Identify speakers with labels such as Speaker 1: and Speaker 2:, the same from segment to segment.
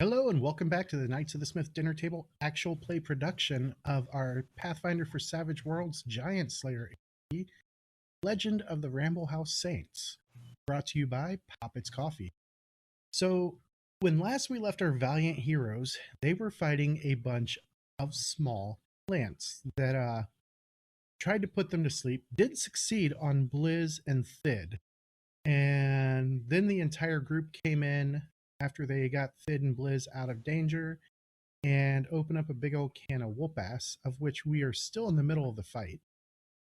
Speaker 1: Hello and welcome back to the Knights of the Smith Dinner Table actual play production of our Pathfinder for Savage Worlds Giant Slayer AD, Legend of the Ramble House Saints, brought to you by Poppets Coffee. So, when last we left our valiant heroes, they were fighting a bunch of small plants that tried to put them to sleep, did succeed on Blizz and Thid, and then the entire group came in after they got Thid and Blizz out of danger and open up a big old can of whoop ass, of which we are still in the middle of the fight.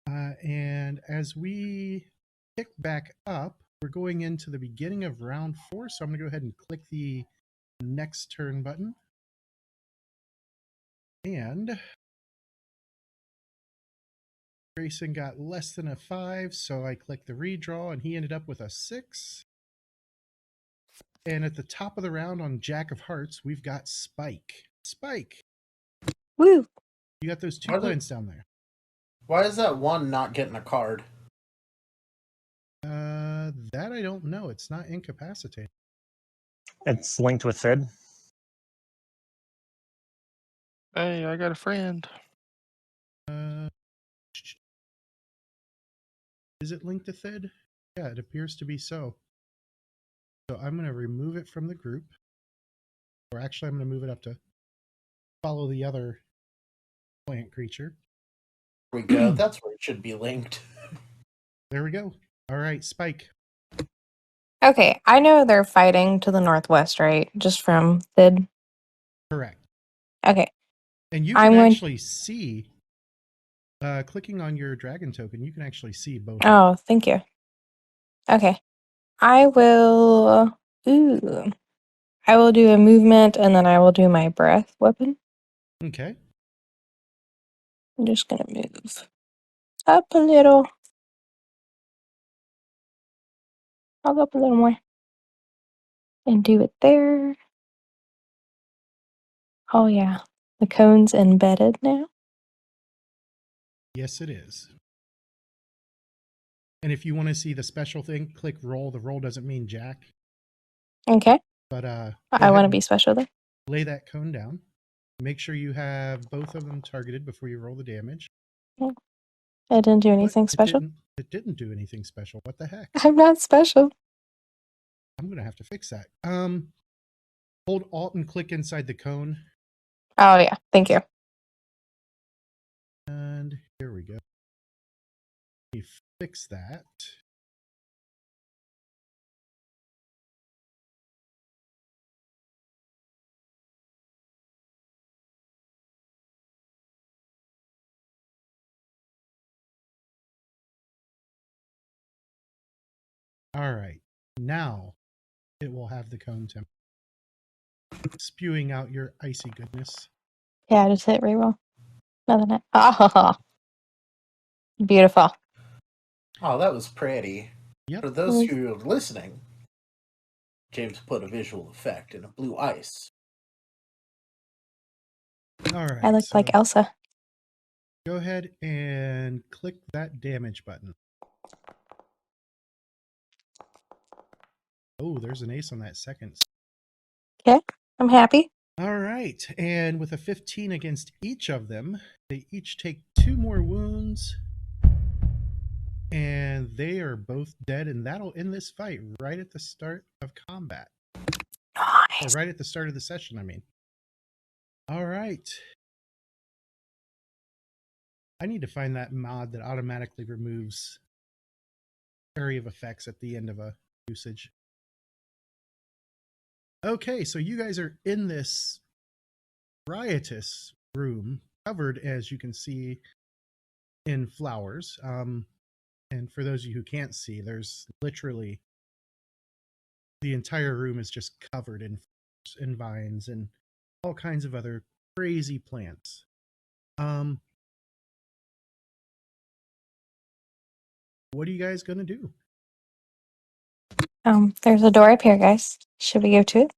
Speaker 1: And as we pick back up, we're going into the beginning of round 4, so I'm going to go ahead and click the next turn button. And Grayson got less than a 5, so I clicked the redraw, and he ended up with a 6. And at the top of the round on Jack of Hearts, we've got Spike. Spike!
Speaker 2: Woo!
Speaker 1: You got those 2 plants down there.
Speaker 3: Why is that one not getting a card?
Speaker 1: That I don't know. It's not incapacitated.
Speaker 4: It's linked with Thid.
Speaker 5: Hey, I got a friend.
Speaker 1: Is it linked to Thid? Yeah, it appears to be so. So I'm going to remove it from the group. Or actually, I'm going to move it up to follow the other plant creature.
Speaker 3: There we go. That's where it should be linked.
Speaker 1: There we go. All right, Spike.
Speaker 2: Okay, I know they're fighting to the northwest, right? Just from Thid.
Speaker 1: Correct.
Speaker 2: Okay.
Speaker 1: And you can actually see, clicking on your dragon token, you can actually see both.
Speaker 2: Oh, thank you. Okay. I will do a movement and then I will do my breath weapon.
Speaker 1: Okay.
Speaker 2: I'm just gonna move up a little. I'll go up a little more. And do it there. Oh yeah. The cone's embedded now.
Speaker 1: Yes, it is. And if you want to see the special thing, click roll. The roll doesn't mean jack.
Speaker 2: Okay.
Speaker 1: But
Speaker 2: I want to be special there.
Speaker 1: Lay that cone down. Make sure you have both of them targeted before you roll the damage.
Speaker 2: I didn't do anything special.
Speaker 1: It didn't do anything special. What the heck?
Speaker 2: I'm not special.
Speaker 1: I'm gonna have to fix that. Hold Alt and click inside the cone.
Speaker 2: Oh yeah, thank you.
Speaker 1: And here we go. Let me fix that. All right, now it will have the cone temp spewing out your icy goodness.
Speaker 2: Yeah, just hit reroll. Nothing. Oh, beautiful.
Speaker 3: Oh, that was pretty.
Speaker 1: Yep.
Speaker 3: For those who are listening, James put a visual effect in a blue ice.
Speaker 1: All right.
Speaker 2: I look like Elsa.
Speaker 1: Go ahead and click that damage button. Oh, there's an ace on that second.
Speaker 2: Okay, I'm happy.
Speaker 1: All right, and with a 15 against each of them, they each take 2 more wounds, and they are both dead, and that'll end this fight right at the start of combat.
Speaker 2: Nice.
Speaker 1: Or right at the start of the session, I mean. All right. I need to find that mod that automatically removes area of effects at the end of a usage. Okay, so you guys are in this riotous room, covered, as you can see, in flowers. And for those of you who can't see, there's literally the entire room is just covered in flowers and vines and all kinds of other crazy plants. What are you guys gonna do?
Speaker 2: There's a door up here, guys. Should we go to it?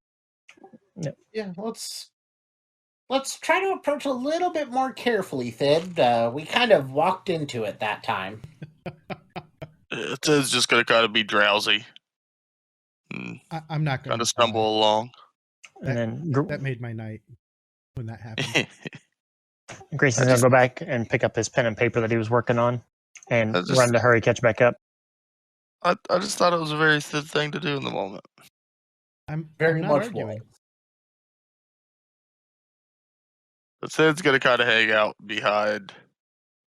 Speaker 4: No.
Speaker 3: Yeah, let's try to approach a little bit more carefully, Thid. We kind of walked into it that time.
Speaker 5: It's just gonna kind of be drowsy.
Speaker 1: I'm not gonna
Speaker 5: kind of stumble along.
Speaker 4: And then
Speaker 1: That made my night when that happened.
Speaker 4: Grayson's
Speaker 5: I
Speaker 4: gonna
Speaker 5: just-
Speaker 4: go back and pick up his pen and paper that he was working on, and
Speaker 5: I just-
Speaker 4: run to hurry catch back up.
Speaker 5: I just thought it was a very Sid thing to do in the moment.
Speaker 1: I'm
Speaker 3: Very
Speaker 1: not
Speaker 3: much
Speaker 1: arguing.
Speaker 3: was.
Speaker 5: But Sid's gonna kind of hang out behind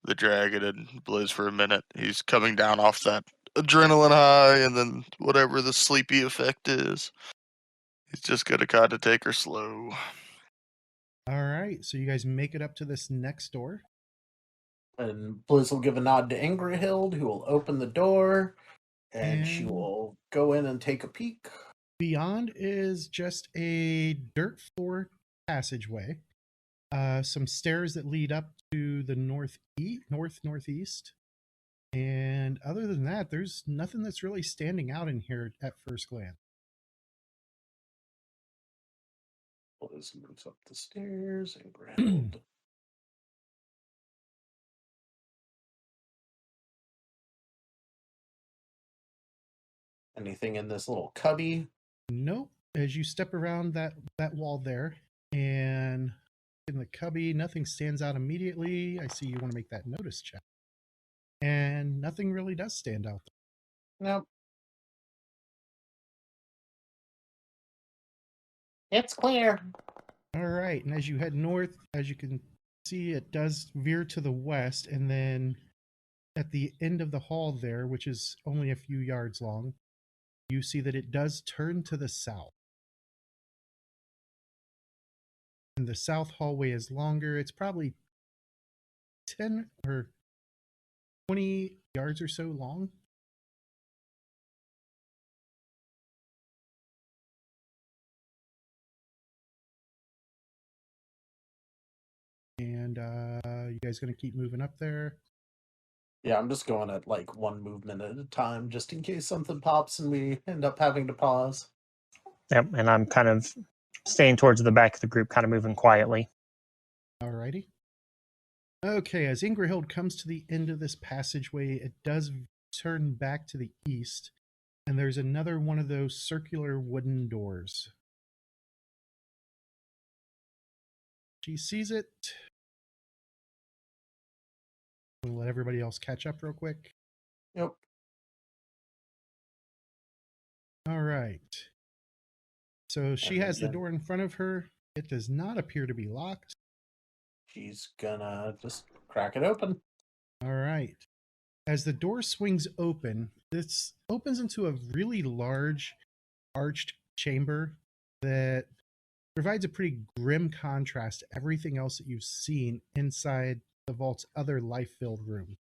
Speaker 5: the dragon and Blizz for a minute. He's coming down off that adrenaline high, and then whatever the sleepy effect is, he's just gonna kind of take her slow.
Speaker 1: All right, so you guys make it up to this next door.
Speaker 3: And Blizz will give a nod to Ingrihild, who will open the door, and she
Speaker 1: And-
Speaker 3: will go in and take a peek.
Speaker 1: Beyond is just a dirt floor passageway. Some stairs that lead up to the northeast. And other than that, there's nothing that's really standing out in here at first glance.
Speaker 3: Blizz moves up the stairs, Ingrihild. Anything in this little cubby?
Speaker 1: Nope. As you step around that wall there, and in the cubby, nothing stands out immediately. I see you want to make that notice check. And nothing really does stand out.
Speaker 3: Nope. It's clear.
Speaker 1: All right, and as you head north, as you can see, it does veer to the west, and then at the end of the hall there, which is only a few yards long, you see that it does turn to the south. And the south hallway is longer. It's probably 10 or 20 yards or so long. And you guys gonna keep moving up there?
Speaker 3: Yeah, I'm just going at like one movement at a time, just in case something pops and we end up having to pause.
Speaker 4: Yep, and I'm kind of staying towards the back of the group, kind of moving quietly.
Speaker 1: Alrighty. Okay, as Ingrihild comes to the end of this passageway, it does turn back to the east, and there's another one of those circular wooden doors. She sees it. We'll let everybody else catch up real quick.
Speaker 3: Yep.
Speaker 1: All right. So she
Speaker 3: And
Speaker 1: has the
Speaker 3: again-
Speaker 1: door in front of her. It does not appear to be locked.
Speaker 3: She's gonna just crack it open.
Speaker 1: All right. As the door swings open, this opens into a really large arched chamber that provides a pretty grim contrast to everything else that you've seen inside the vault's other life-filled room.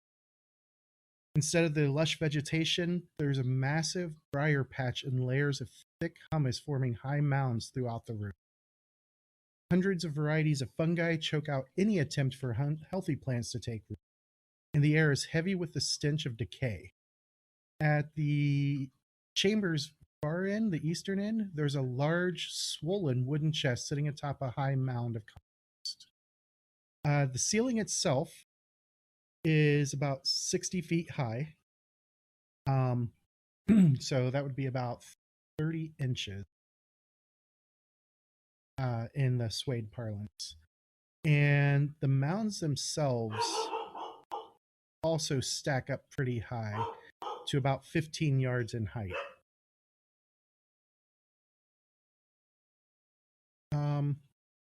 Speaker 1: Instead of the lush vegetation, there's a massive briar patch and layers of thick humus forming high mounds throughout the room. Hundreds of varieties of fungi choke out any attempt for healthy plants to take root, and the air is heavy with the stench of decay. At the chamber's far end, the eastern end, there's a large, swollen wooden chest sitting atop a high mound of compost. The ceiling itself is about 60 feet high. So that would be about 30 inches in the Suede parlance. And the mounds themselves also stack up pretty high to about 15 yards in height.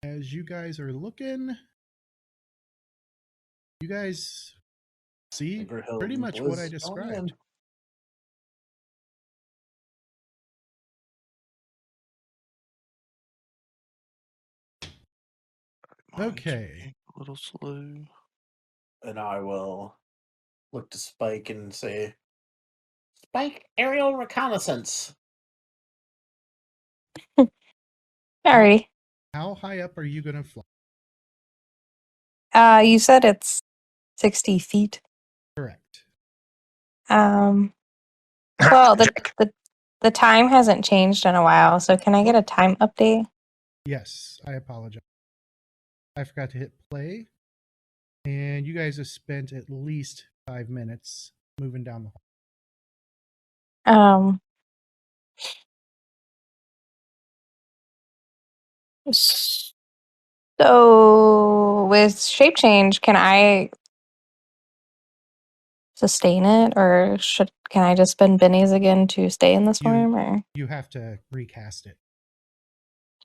Speaker 1: As you guys are looking, you guys see
Speaker 3: Ingrihild
Speaker 1: pretty
Speaker 3: and
Speaker 1: much what I
Speaker 3: Blizz going
Speaker 1: described.
Speaker 3: in.
Speaker 5: Mine's
Speaker 1: Okay.
Speaker 5: being a little slow.
Speaker 3: And I will look to Spike and say, Spike, aerial reconnaissance.
Speaker 2: Alrighty.
Speaker 1: How high up are you going to fly?
Speaker 2: You said it's 60 feet.
Speaker 1: Correct.
Speaker 2: Well,
Speaker 4: Check.
Speaker 2: the time hasn't changed in a while, so can I get a time update?
Speaker 1: Yes, I apologize. I forgot to hit play. And you guys have spent at least 5 minutes moving down the hall.
Speaker 2: So with shape change, can I sustain it, or can I just spend bennies again to stay in this form? Or
Speaker 1: You have to recast it.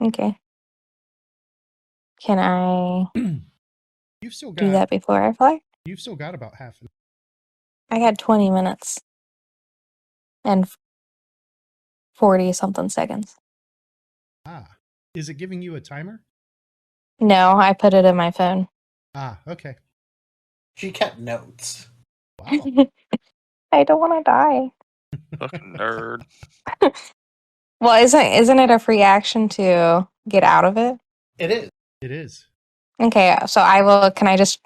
Speaker 2: okay, can I
Speaker 1: You've still
Speaker 2: do
Speaker 1: got
Speaker 2: that before I fly?
Speaker 1: You've still got about half.
Speaker 2: I got 20 minutes and 40 something seconds.
Speaker 1: Is it giving you a timer?
Speaker 2: No, I put it in my phone.
Speaker 1: Okay.
Speaker 3: She kept notes.
Speaker 1: Wow.
Speaker 2: I don't want to die.
Speaker 5: Fucking nerd.
Speaker 2: Well, isn't it a free action to get out of it?
Speaker 3: It is.
Speaker 1: It is.
Speaker 2: Okay, so I will. Can I just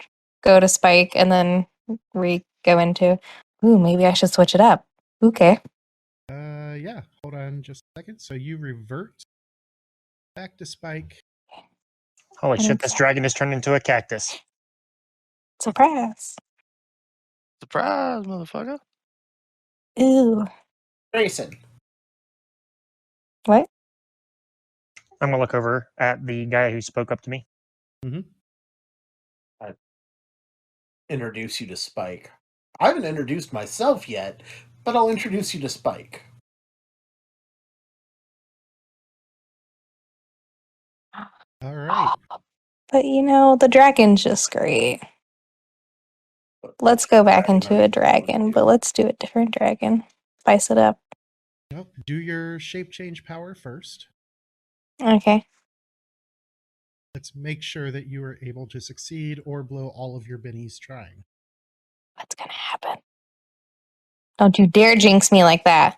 Speaker 2: go to Spike and then go into? Ooh, maybe I should switch it up. Okay.
Speaker 1: Yeah. Hold on just a second. So you revert back to Spike.
Speaker 4: Holy
Speaker 2: And
Speaker 4: shit,
Speaker 2: it's
Speaker 4: this dragon has turned into a cactus.
Speaker 2: surprise.
Speaker 5: Surprise, motherfucker.
Speaker 2: Ooh.
Speaker 3: Grayson.
Speaker 2: What?
Speaker 4: I'm gonna look over at the guy who spoke up to me.
Speaker 3: Introduce you to Spike. I haven't introduced myself yet, but I'll introduce you to Spike.
Speaker 1: All right.
Speaker 2: But the dragon's just great. Let's go back into a dragon, but let's do a different dragon. Spice it up.
Speaker 1: Nope. Do your shape change power first.
Speaker 2: Okay.
Speaker 1: Let's make sure that you are able to succeed or blow all of your bennies trying.
Speaker 2: What's gonna happen? Don't you dare jinx me like that.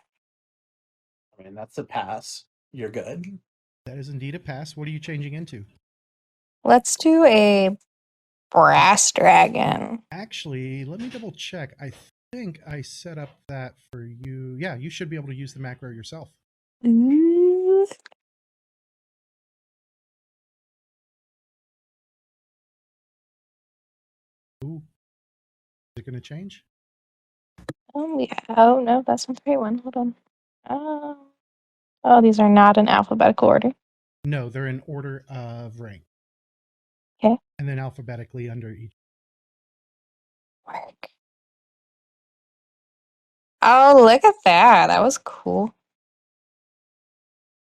Speaker 3: I mean, that's a pass. You're good.
Speaker 1: That is indeed a pass. What are you changing into?
Speaker 2: Let's do a brass dragon.
Speaker 1: Actually, let me double check. I think I set up that for you. Yeah, you should be able to use the macro yourself.
Speaker 2: Ooh.
Speaker 1: Ooh. Is it going to change?
Speaker 2: Yeah. Oh no, that's not the right one. Hold on. Oh, these are not in alphabetical order.
Speaker 1: No, they're in order of rank.
Speaker 2: Okay.
Speaker 1: And then alphabetically under each.
Speaker 2: Work. Oh, look at that. That was cool.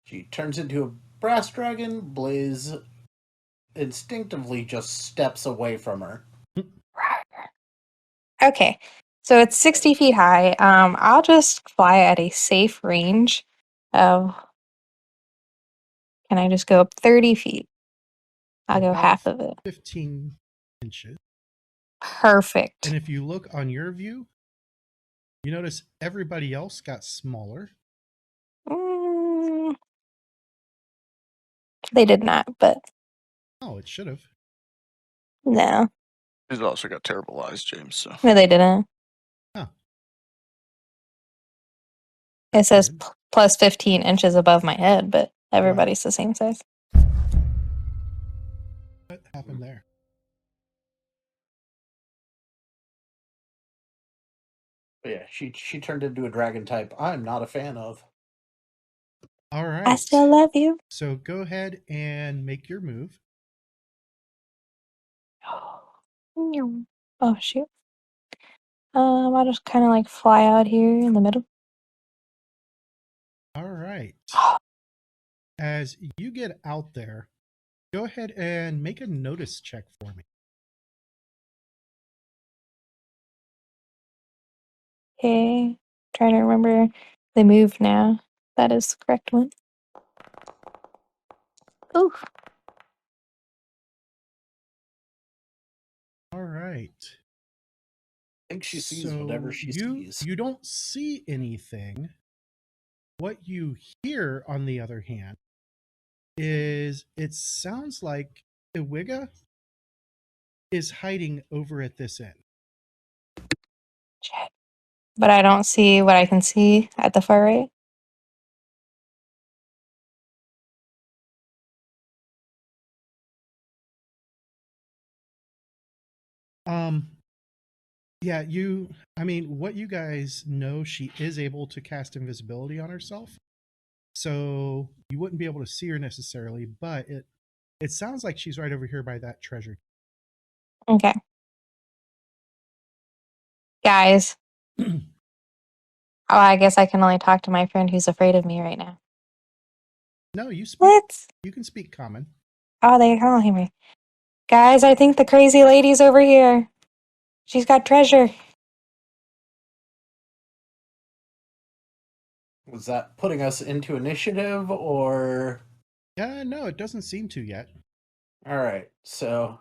Speaker 3: She turns into a brass dragon. Blaze instinctively just steps away from her.
Speaker 2: Okay. So it's 60 feet high. I'll just fly at a safe range of. Can I just go up 30 feet? I'll go
Speaker 1: About
Speaker 2: half of it.
Speaker 1: 15 inches.
Speaker 2: Perfect.
Speaker 1: And if you look on your view, you notice everybody else got smaller.
Speaker 2: They did not, but
Speaker 1: Oh, it should have.
Speaker 2: no.
Speaker 5: He's also got terrible eyes, James. So
Speaker 2: No, they didn't.
Speaker 1: Huh.
Speaker 2: It says
Speaker 1: Weird.
Speaker 2: plus 15 inches above my head, but everybody's the same size.
Speaker 1: What happened there?
Speaker 3: But yeah, she turned into a dragon type I'm not a fan of.
Speaker 1: All right.
Speaker 2: I still love you.
Speaker 1: So go ahead and make your move.
Speaker 2: Oh shoot. I'll just kind of like fly out here in the middle.
Speaker 1: All right. As you get out there, go ahead and make a notice check for me.
Speaker 2: Okay. Trying to remember the move now. That is the correct one. Oof.
Speaker 1: All right.
Speaker 3: I think she sees whatever she sees.
Speaker 1: You don't see anything. What you hear, on the other hand, is it sounds like Ewigga is hiding over at this end.
Speaker 2: Shit. But I don't see what I can see at the far right.
Speaker 1: Yeah, what you guys know, she is able to cast invisibility on herself. So you wouldn't be able to see her necessarily, but it It sounds like she's right over here by that treasure.
Speaker 2: Okay. Guys. Oh, I guess I can only talk to my friend who's afraid of me right now.
Speaker 1: No, you speak.
Speaker 2: What?
Speaker 1: You can speak common.
Speaker 2: Oh, they can't hear me. Guys, I think the crazy lady's over here. She's got treasure.
Speaker 3: Was that putting us into initiative or?
Speaker 1: No, it doesn't seem to yet.
Speaker 3: All right, so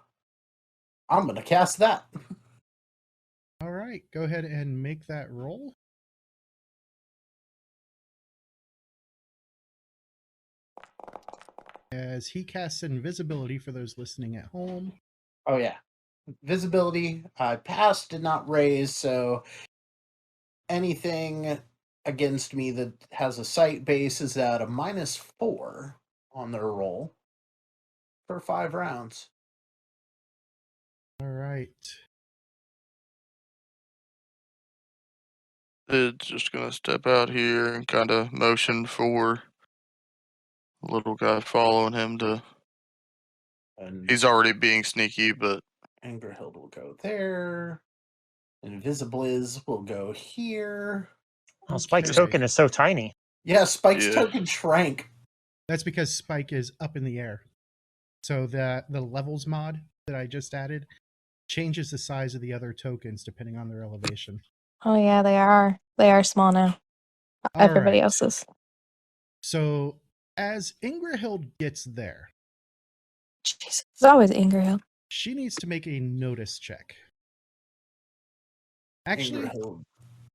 Speaker 3: I'm gonna cast that.
Speaker 1: All right, go ahead and make that roll. As he casts invisibility for those listening at home.
Speaker 3: Oh yeah, visibility. I passed, did not raise, so anything against me that has a sight base is at a -4 on their roll for 5 rounds.
Speaker 1: All right.
Speaker 5: It's just gonna step out here and kind of motion for the little guy following him to.
Speaker 3: And
Speaker 5: He's already being sneaky, but
Speaker 3: Angerhild will go there. Invisibliz will go here.
Speaker 4: Oh, Spike's
Speaker 1: Okay.
Speaker 4: token is so tiny.
Speaker 3: Yeah, Spike's
Speaker 5: Yeah.
Speaker 3: token shrank.
Speaker 1: That's because Spike is up in the air. So the levels mod that I just added changes the size of the other tokens depending on their elevation.
Speaker 2: Oh yeah, they are. They are small now.
Speaker 1: All
Speaker 2: Everybody
Speaker 1: right.
Speaker 2: else's.
Speaker 1: So as Ingrahild gets there,
Speaker 2: Jesus. It's always Ingerhill.
Speaker 1: she needs to make a notice check. Actually,
Speaker 3: Angerhild.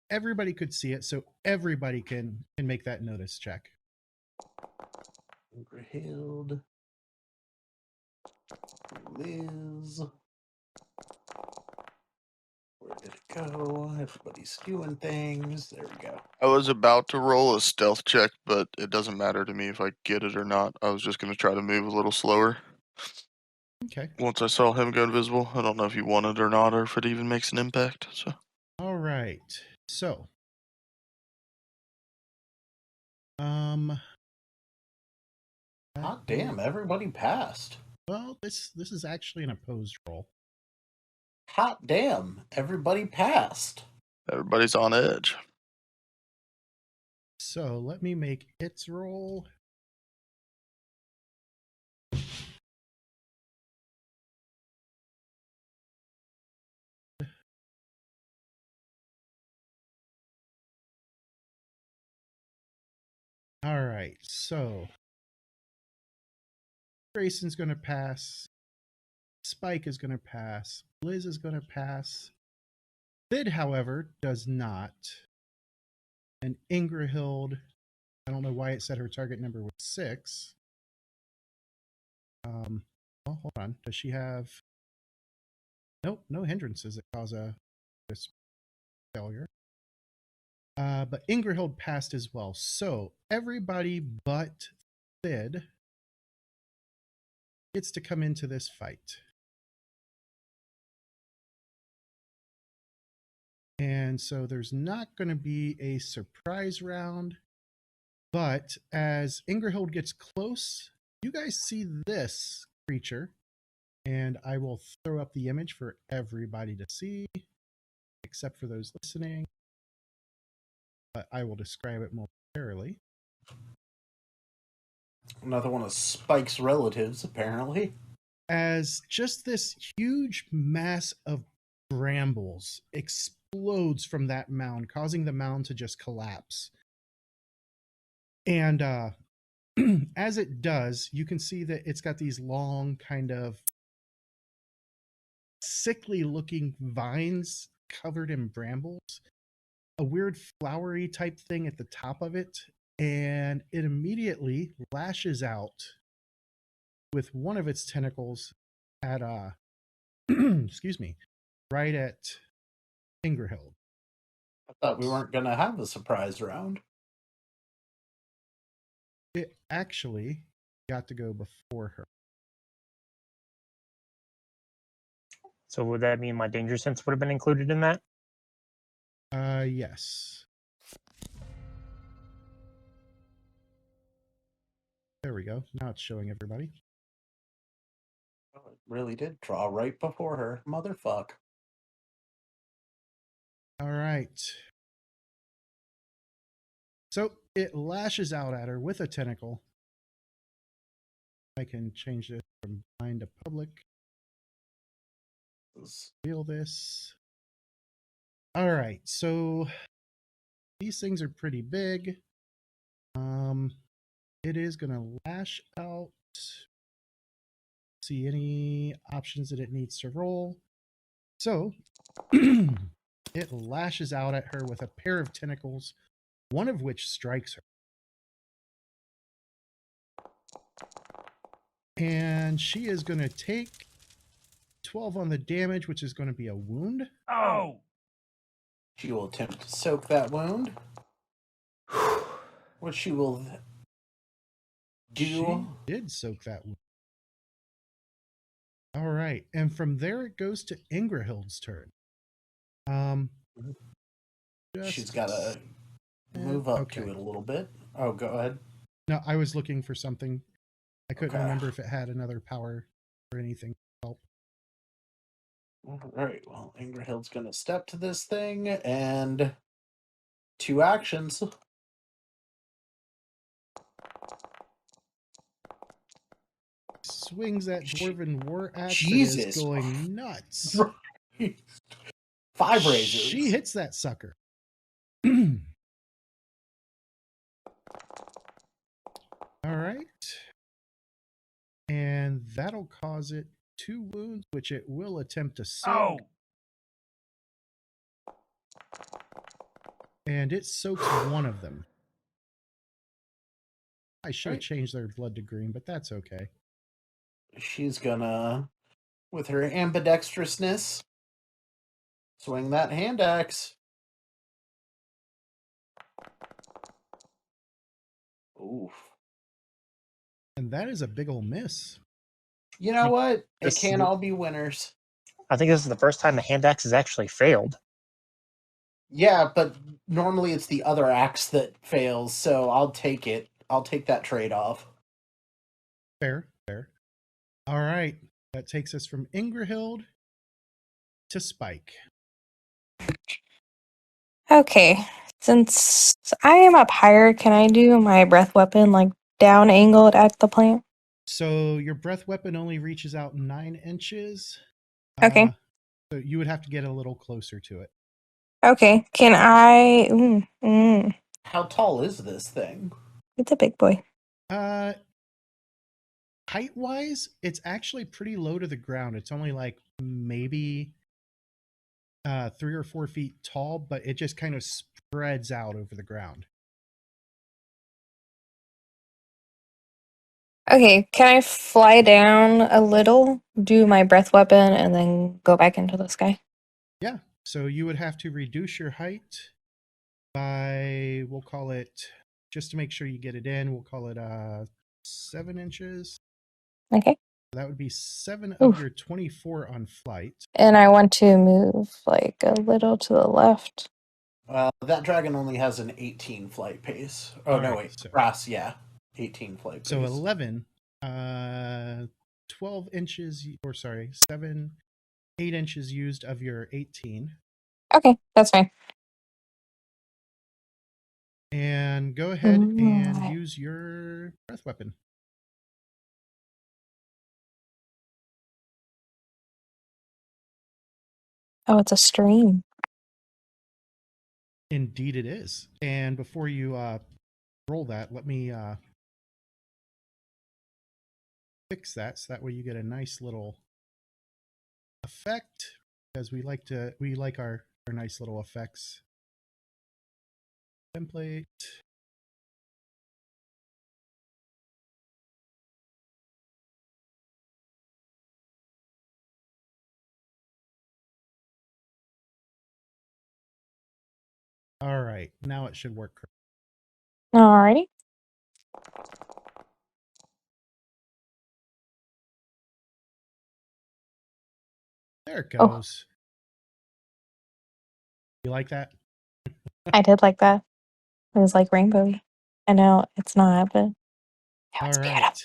Speaker 1: everybody could see it, so everybody can make that notice check.
Speaker 3: Angerhild. Liz. Where did it go? Everybody's doing things. There we go.
Speaker 5: I was about to roll a stealth check, but it doesn't matter to me if I get it or not. I was just gonna try to move a little slower.
Speaker 1: Okay.
Speaker 5: Once I saw him go invisible, I don't know if he won it or not, or if it even makes an impact. So
Speaker 1: All right. So,
Speaker 3: Hot damn, everybody passed.
Speaker 1: well, this is actually an opposed roll.
Speaker 3: Hot damn, everybody passed.
Speaker 5: everybody's on edge.
Speaker 1: So let me make its roll. All right, so Grayson's going to pass. Spike is going to pass. Liz is going to pass. Sid, however, does not. And Ingrahild, I don't know why it said her target number was 6. Well, hold on. Does she have? Nope, no hindrances that cause this failure. But Ingrahild passed as well. So everybody but Sid gets to come into this fight. And so there's not going to be a surprise round. But as Ingrahild gets close, you guys see this creature. And I will throw up the image for everybody to see, except for those listening. But I will describe it momentarily.
Speaker 3: Another one of Spike's relatives, apparently.
Speaker 1: As just this huge mass of brambles explodes from that mound, causing the mound to just collapse. And as it does, you can see that it's got these long, kind of sickly looking vines covered in brambles, a weird flowery type thing at the top of it, and it immediately lashes out with one of its tentacles at excuse me, right at Ingrahild.
Speaker 3: I thought we weren't gonna have a surprise round.
Speaker 1: It actually got to go before her.
Speaker 4: So would that mean my danger sense would have been included in that?
Speaker 1: Yes. There we go. Now it's showing everybody.
Speaker 3: Really did draw right before her. Motherfuck.
Speaker 1: All right. So it lashes out at her with a tentacle. I can change this from blind to public. Feel this. All right. So these things are pretty big. It is going to lash out. See any options that it needs to roll. So it lashes out at her with a pair of tentacles, one of which strikes her. And she is going to take 12 on the damage, which is going to be a wound.
Speaker 4: Oh!
Speaker 3: She will attempt to soak that wound. What she will do.
Speaker 1: She did soak that wound. All right. And from there, it goes to Ingrahild's turn.
Speaker 3: She's got to move up to it a little bit. Oh, go ahead.
Speaker 1: No, I was looking for something. I couldn't
Speaker 3: Okay.
Speaker 1: remember if it had another power or anything to help.
Speaker 3: All right. Well, Ingrahild's going to step to this thing and 2 actions.
Speaker 1: Swings that dwarven war axe.
Speaker 3: Jesus.
Speaker 1: That is going nuts.
Speaker 3: 5 razors.
Speaker 1: She hits that sucker. All right. And that'll cause it 2 wounds, which it will attempt to soak. And it soaks one of them. I should have changed their blood to green, but that's okay.
Speaker 3: She's gonna, with her ambidextrousness, swing that hand axe. Oof.
Speaker 1: And that is a big ol' miss.
Speaker 3: You know what? It
Speaker 4: This-
Speaker 3: can't all be winners.
Speaker 4: I think this is the first time the hand axe has actually failed.
Speaker 3: Yeah, but normally it's the other axe that fails, so I'll take it. I'll take that trade-off.
Speaker 1: Fair. All right. That takes us from Ingrahild to Spike.
Speaker 2: Okay, since I am up higher, can I do my breath weapon like down angled at the plant?
Speaker 1: So your breath weapon only reaches out 9 inches.
Speaker 2: Okay.
Speaker 1: So you would have to get a little closer to it.
Speaker 2: Okay, can I?
Speaker 3: How tall is this thing?
Speaker 2: It's a big boy.
Speaker 1: Height-wise, it's actually pretty low to the ground. It's only like maybe 3 or 4 feet tall, but it just kind of spreads out over the ground.
Speaker 2: Okay, can I fly down a little, do my breath weapon, and then go back into the sky?
Speaker 1: Yeah. So you would have to reduce your height by, we'll call it, just to make sure you get it in, we'll call it 7 inches.
Speaker 2: Okay.
Speaker 1: That would be 7
Speaker 2: Oof.
Speaker 1: of your 24 on flight.
Speaker 2: And I want to move like a little to the left.
Speaker 3: That dragon only has an 18 flight pace. Oh,
Speaker 1: All
Speaker 3: no,
Speaker 1: right,
Speaker 3: wait.
Speaker 1: so-
Speaker 3: Brass, yeah. 18 flight pace.
Speaker 1: So 11, 12 inches, or sorry, 7, 8 inches used of your 18.
Speaker 2: Okay, that's fine.
Speaker 1: And go ahead and
Speaker 2: Alright.
Speaker 1: use your breath weapon.
Speaker 2: Oh, it's a stream.
Speaker 1: Indeed it is. And before you roll that, let me fix that so that way you get a nice little effect, because we like our nice little effects. Template. All right, now it should work.
Speaker 2: Alrighty.
Speaker 1: There it
Speaker 2: Oh.
Speaker 1: goes. You like that?
Speaker 2: I did like that. It was like rainbowy. I know it's not, but it
Speaker 1: All
Speaker 2: was
Speaker 1: right.
Speaker 2: beautiful.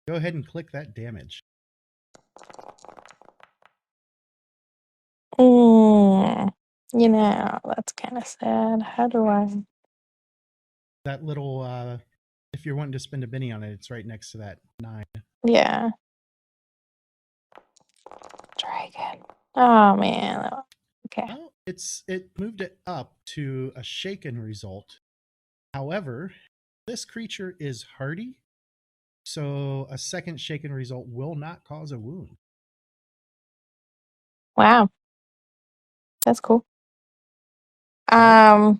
Speaker 1: Go ahead and click that damage.
Speaker 2: That's kind of sad. How do I?
Speaker 1: That little, if you're wanting to spend a Benny on it, it's right next to that 9.
Speaker 2: Yeah. Try again. Oh man. Okay.
Speaker 1: Well, it moved it up to a shaken result. However, this creature is hardy, so a second shaken result will not cause a wound.
Speaker 2: Wow. That's cool.
Speaker 1: Alright.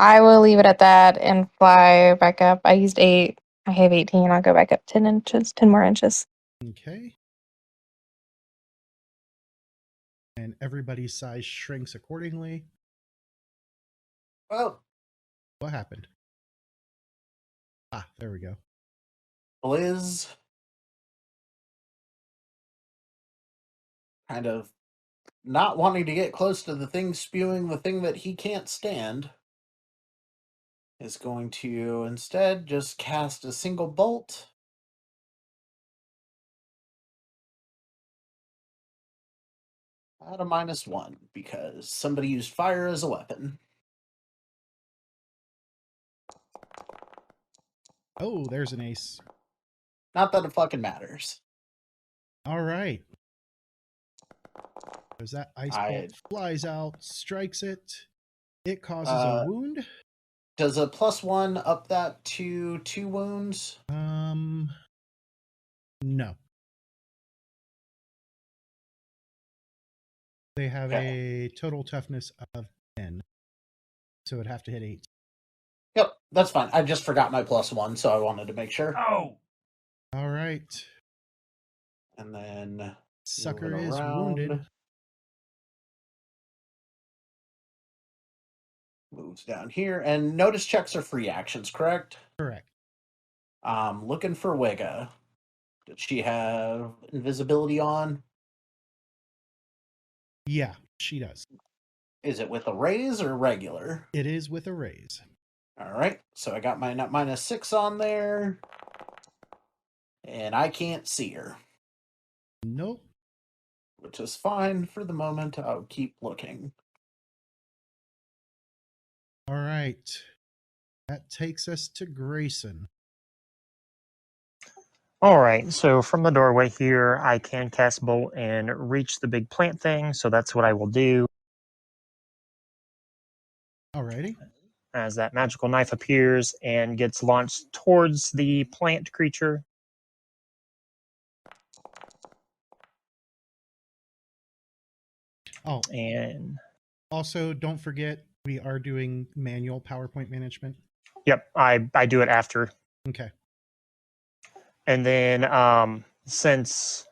Speaker 2: I will leave it at that and fly back up. I used 8. I have 18. I'll go back up 10 inches, 10 more inches.
Speaker 1: Okay. And everybody's size shrinks accordingly.
Speaker 3: Well,
Speaker 1: What happened? Ah, there we go.
Speaker 3: Blizz kind of not wanting to get close to the thing spewing the thing that he can't stand is going to instead just cast a single bolt. At a -1 because somebody used fire as a weapon.
Speaker 1: Oh, there's an ace.
Speaker 3: Not that it fucking matters.
Speaker 1: All right. As that ice
Speaker 3: I-
Speaker 1: bolt flies out, strikes it. It causes a wound.
Speaker 3: Does a +1 up that to 2 wounds?
Speaker 1: No. They have a total toughness of 10, so it'd have to hit 8.
Speaker 3: Yep, that's fine. I just forgot my +1, so I wanted to make sure.
Speaker 5: Oh.
Speaker 1: All right.
Speaker 3: And then
Speaker 1: Sucker
Speaker 3: moving
Speaker 1: is
Speaker 3: around.
Speaker 1: wounded.
Speaker 3: Moves down here, and notice checks are free actions, correct?
Speaker 1: Correct.
Speaker 3: Looking for Ewigga. Did she have invisibility on?
Speaker 1: Yeah, she does.
Speaker 3: Is it with a raise or regular?
Speaker 1: It is with a raise.
Speaker 3: All right, so I got my -6 on there, and I can't see her,
Speaker 1: Nope.
Speaker 3: which is fine for the moment. I'll keep looking.
Speaker 1: All right. That takes us to Grayson.
Speaker 4: All right, so from the doorway here, I can cast Bolt and reach the big plant thing, so that's what I will do.
Speaker 1: Alrighty.
Speaker 4: As that magical knife appears and gets launched towards the plant creature.
Speaker 1: Oh,
Speaker 4: And
Speaker 1: also, don't forget, we are doing manual PowerPoint management.
Speaker 4: yep, I do it after.
Speaker 1: Okay.
Speaker 4: And then since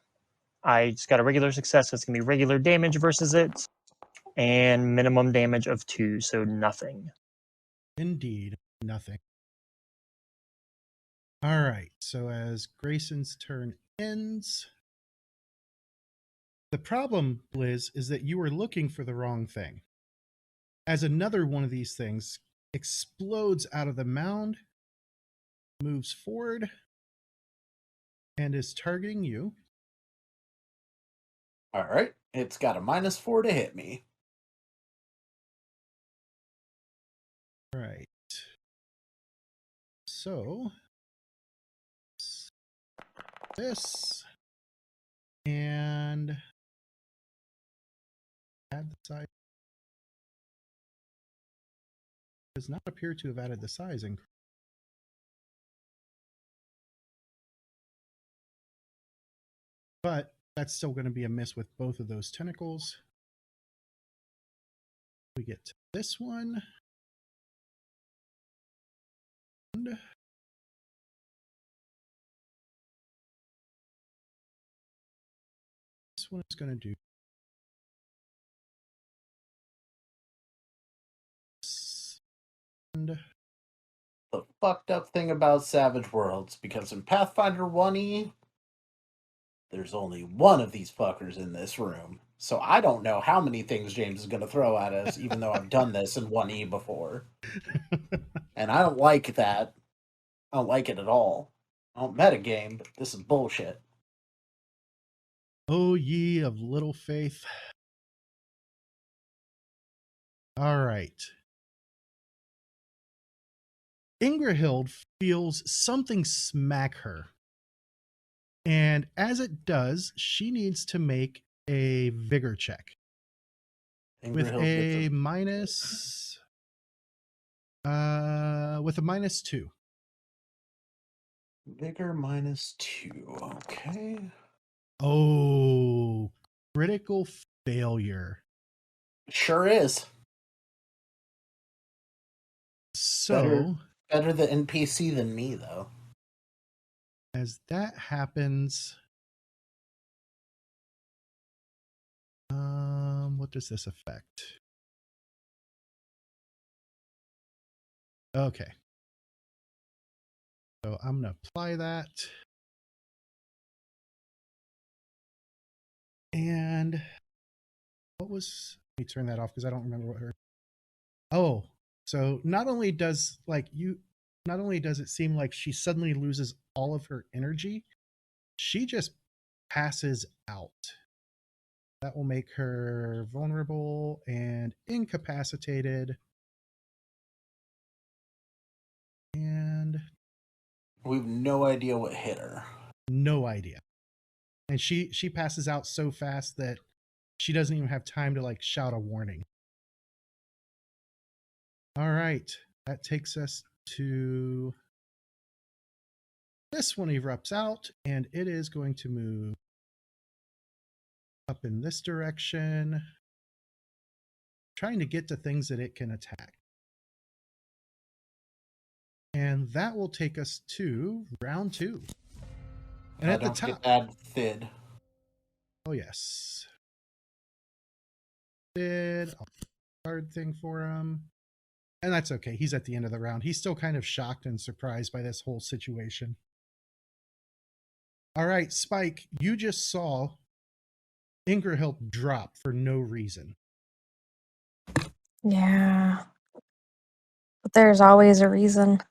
Speaker 4: I just got a regular success, it's gonna be regular damage versus it, and minimum damage of 2, so nothing.
Speaker 1: Indeed, nothing. All right. So as Grayson's turn ends, the problem, Blizz, is that you were looking for the wrong thing. As another one of these things explodes out of the mound, moves forward, and is targeting you.
Speaker 3: All right, it's got a -4 to hit me.
Speaker 1: All right. So this and add the size. Does not appear to have added the sizing. But that's still going to be a miss with both of those tentacles. We get to this one. And this one is going to do. And
Speaker 3: The fucked up thing about Savage Worlds, because in Pathfinder 1E, there's only one of these fuckers in this room. So I don't know how many things James is going to throw at us, even though I've done this in 1E before. And I don't like that. I don't like it at all. I don't metagame, but this is bullshit.
Speaker 1: oh, ye of little faith. All right. Ingrahild feels something smack her. And as it does, she needs to make a vigor check with
Speaker 3: Ingrahild gets
Speaker 1: a minus -2.
Speaker 3: vigor -2. Okay.
Speaker 1: Oh, critical failure.
Speaker 3: Sure is.
Speaker 1: So,
Speaker 3: Better the NPC than me, though.
Speaker 1: as that happens, what does this affect? Okay. So I'm going to apply that. And what was, let me turn that off because I don't remember what her. Oh, so not only does it seem like she suddenly loses all of her energy, she just passes out. That will make her vulnerable and incapacitated. And
Speaker 3: We have no idea what hit her.
Speaker 1: no idea. And she passes out so fast that she doesn't even have time to like shout a warning. All right, that takes us to this one. Erupts out, and it is going to move up in this direction, trying to get to things that it can attack. And that will take us to round 2. And at the
Speaker 3: Don't
Speaker 1: top,
Speaker 3: forget to add Thid.
Speaker 1: oh yes, did a card thing for him, and that's okay. He's at the end of the round. He's still kind of shocked and surprised by this whole situation. All right, Spike, you just saw Ingrahild drop for no reason.
Speaker 2: Yeah. But there's always a reason.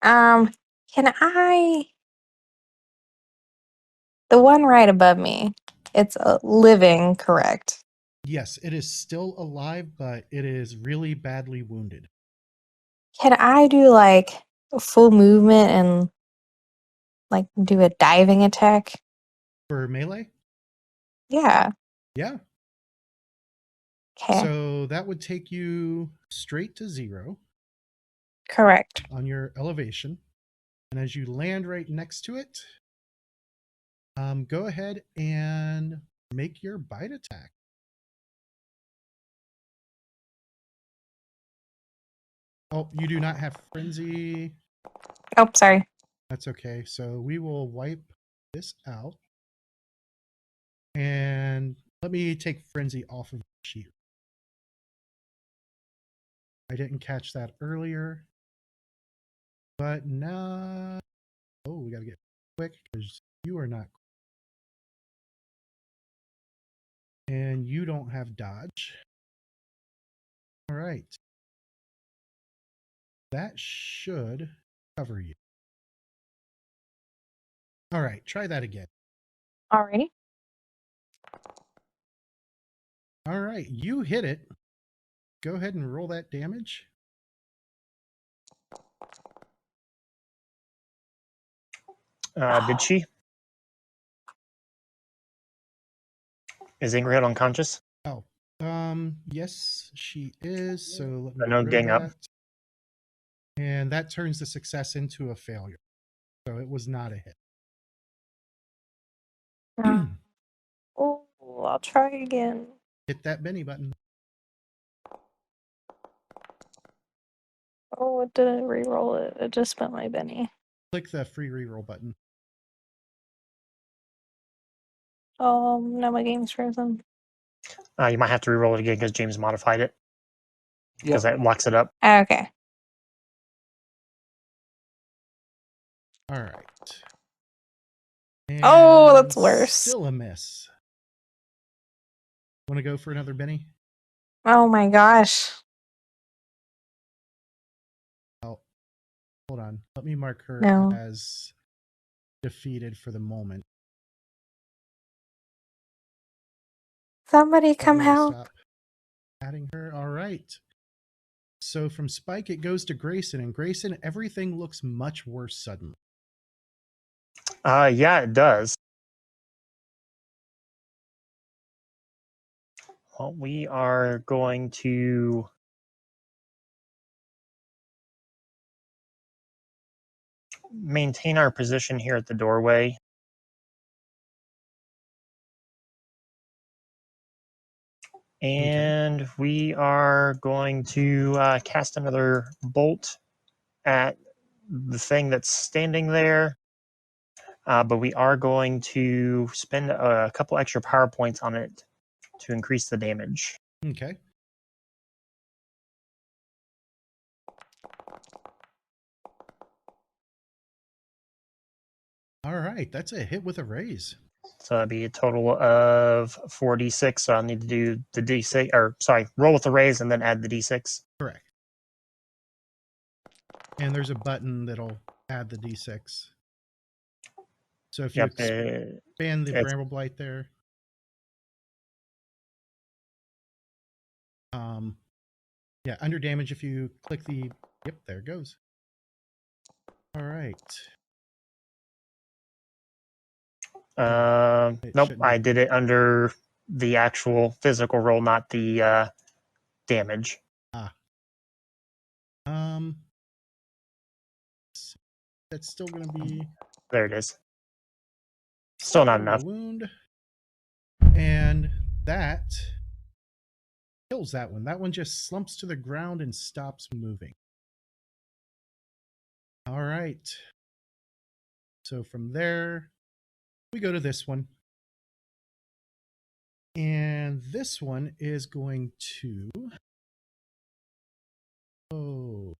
Speaker 2: Can I... The one right above me, it's living, correct?
Speaker 1: Yes, it is still alive, but it is really badly wounded.
Speaker 2: Can I do like a full movement and like do a diving attack?
Speaker 1: For melee?
Speaker 2: Yeah.
Speaker 1: Yeah.
Speaker 2: Okay.
Speaker 1: So that would take you straight to 0
Speaker 2: Correct.
Speaker 1: on your elevation. And as you land right next to it, go ahead and make your bite attack. Oh, you do not have frenzy.
Speaker 2: Oh, sorry.
Speaker 1: That's okay. So we will wipe this out. And let me take frenzy off of the sheet. I didn't catch that earlier. But now, oh, we got to get quick because you are not. And you don't have dodge. All right. That should cover you. All right, try that again.
Speaker 2: Alrighty.
Speaker 1: All right, you hit it. Go ahead and roll that damage.
Speaker 4: Did she? Is Ingrid unconscious?
Speaker 1: Oh, yes, she is. So let me
Speaker 4: I know,
Speaker 1: get rid
Speaker 4: gang
Speaker 1: of
Speaker 4: up.
Speaker 1: that. And that turns the success into a failure. So it was not a hit.
Speaker 2: Oh, I'll try again.
Speaker 1: Hit that Benny button.
Speaker 2: Oh, it didn't re-roll it. It just spent my Benny.
Speaker 1: Click the free reroll button.
Speaker 2: Now my game's frozen.
Speaker 4: You might have to re-roll it again because James modified it. Because that locks it up.
Speaker 2: Okay.
Speaker 1: All right.
Speaker 2: Oh,
Speaker 1: And
Speaker 2: that's worse.
Speaker 1: Still a miss. Want to go for another Benny?
Speaker 2: Oh my gosh.
Speaker 1: Oh, hold on. Let me mark her
Speaker 2: No.
Speaker 1: as defeated for the moment.
Speaker 2: Somebody
Speaker 1: But
Speaker 2: come
Speaker 1: we will
Speaker 2: help.
Speaker 1: stop. Adding her. All right. So from Spike, it goes to Grayson, and Grayson, everything looks much worse suddenly.
Speaker 4: Yeah, it does. Well, we are going to maintain our position here at the doorway. And we are going to cast another bolt at the thing that's standing there. But we are going to spend a couple extra power points on it to increase the damage.
Speaker 1: Okay. All right, that's a hit with a raise.
Speaker 4: So that'd be a total of 4d6. So I'll need to do the d6, or sorry, roll with the raise and then add the d6.
Speaker 1: Correct. And there's a button that'll add the d6. So if you expand the Bramble Blight there, yeah, under damage, if you click the, yep, there it goes. All right.
Speaker 4: Nope, I did it under the actual physical roll, not the damage.
Speaker 1: That's still going to be...
Speaker 4: There it is. Still not enough.
Speaker 1: Wound. And that kills that one. That one just slumps to the ground and stops moving. All right. So from there, we go to this one. And this one is going to... Oh.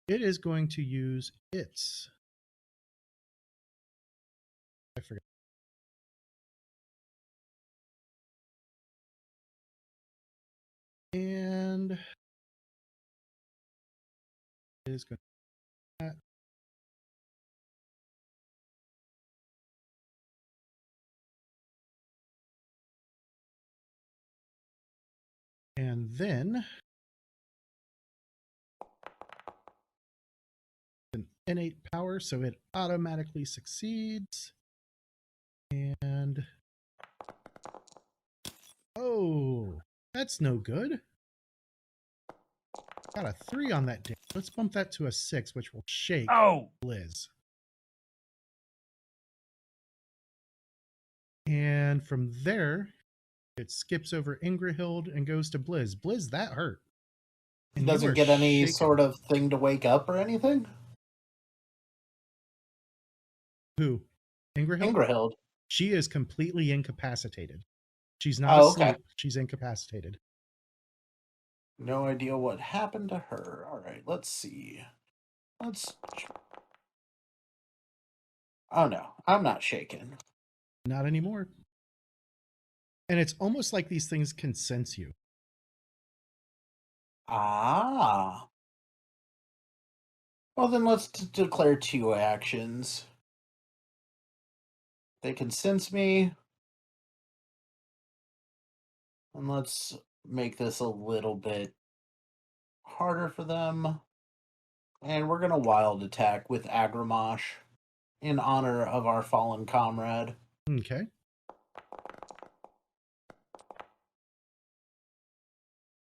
Speaker 1: It is going to use its... I forgot. And... It is going to... And then an innate power, so it automatically succeeds. And oh, that's no good. Got a 3 on that damage. Let's bump that to a 6, which will shake Blizz. And from there, it skips over Ingrahild and goes to Blizz. Blizz, that hurt.
Speaker 3: And doesn't get any sort of thing to wake up or anything?
Speaker 1: Who? Ingrahild?
Speaker 3: Ingrahild.
Speaker 1: She is completely incapacitated. She's not asleep. She's incapacitated.
Speaker 3: No idea what happened to her. All right, let's see. Oh no, I'm not shaken.
Speaker 1: Not anymore. And it's almost like these things can sense you.
Speaker 3: Ah. Well, then let's declare 2 actions. They can sense me. And let's make this a little bit harder for them. And we're going to wild attack with Agramash in honor of our fallen comrade.
Speaker 1: Okay.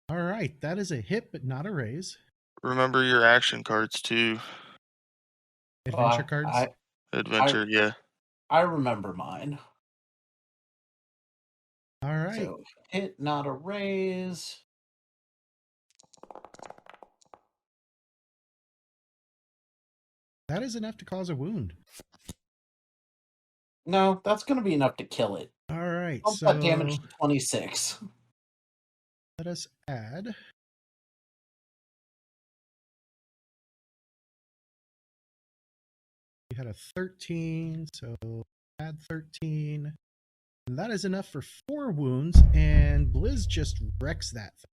Speaker 1: All right, that is a hit, but not a raise.
Speaker 5: Remember your action cards too.
Speaker 1: Adventure cards?
Speaker 5: Adventure, yeah.
Speaker 3: I remember mine.
Speaker 1: All right.
Speaker 3: So, hit, not a raise.
Speaker 1: That is enough to cause a wound.
Speaker 3: No, that's going to be enough to kill it.
Speaker 1: All right,
Speaker 3: Bump that damage to 26.
Speaker 1: Let us add. We had a 13, so add 13. And that is enough for 4 wounds, and Blizz just wrecks that thing.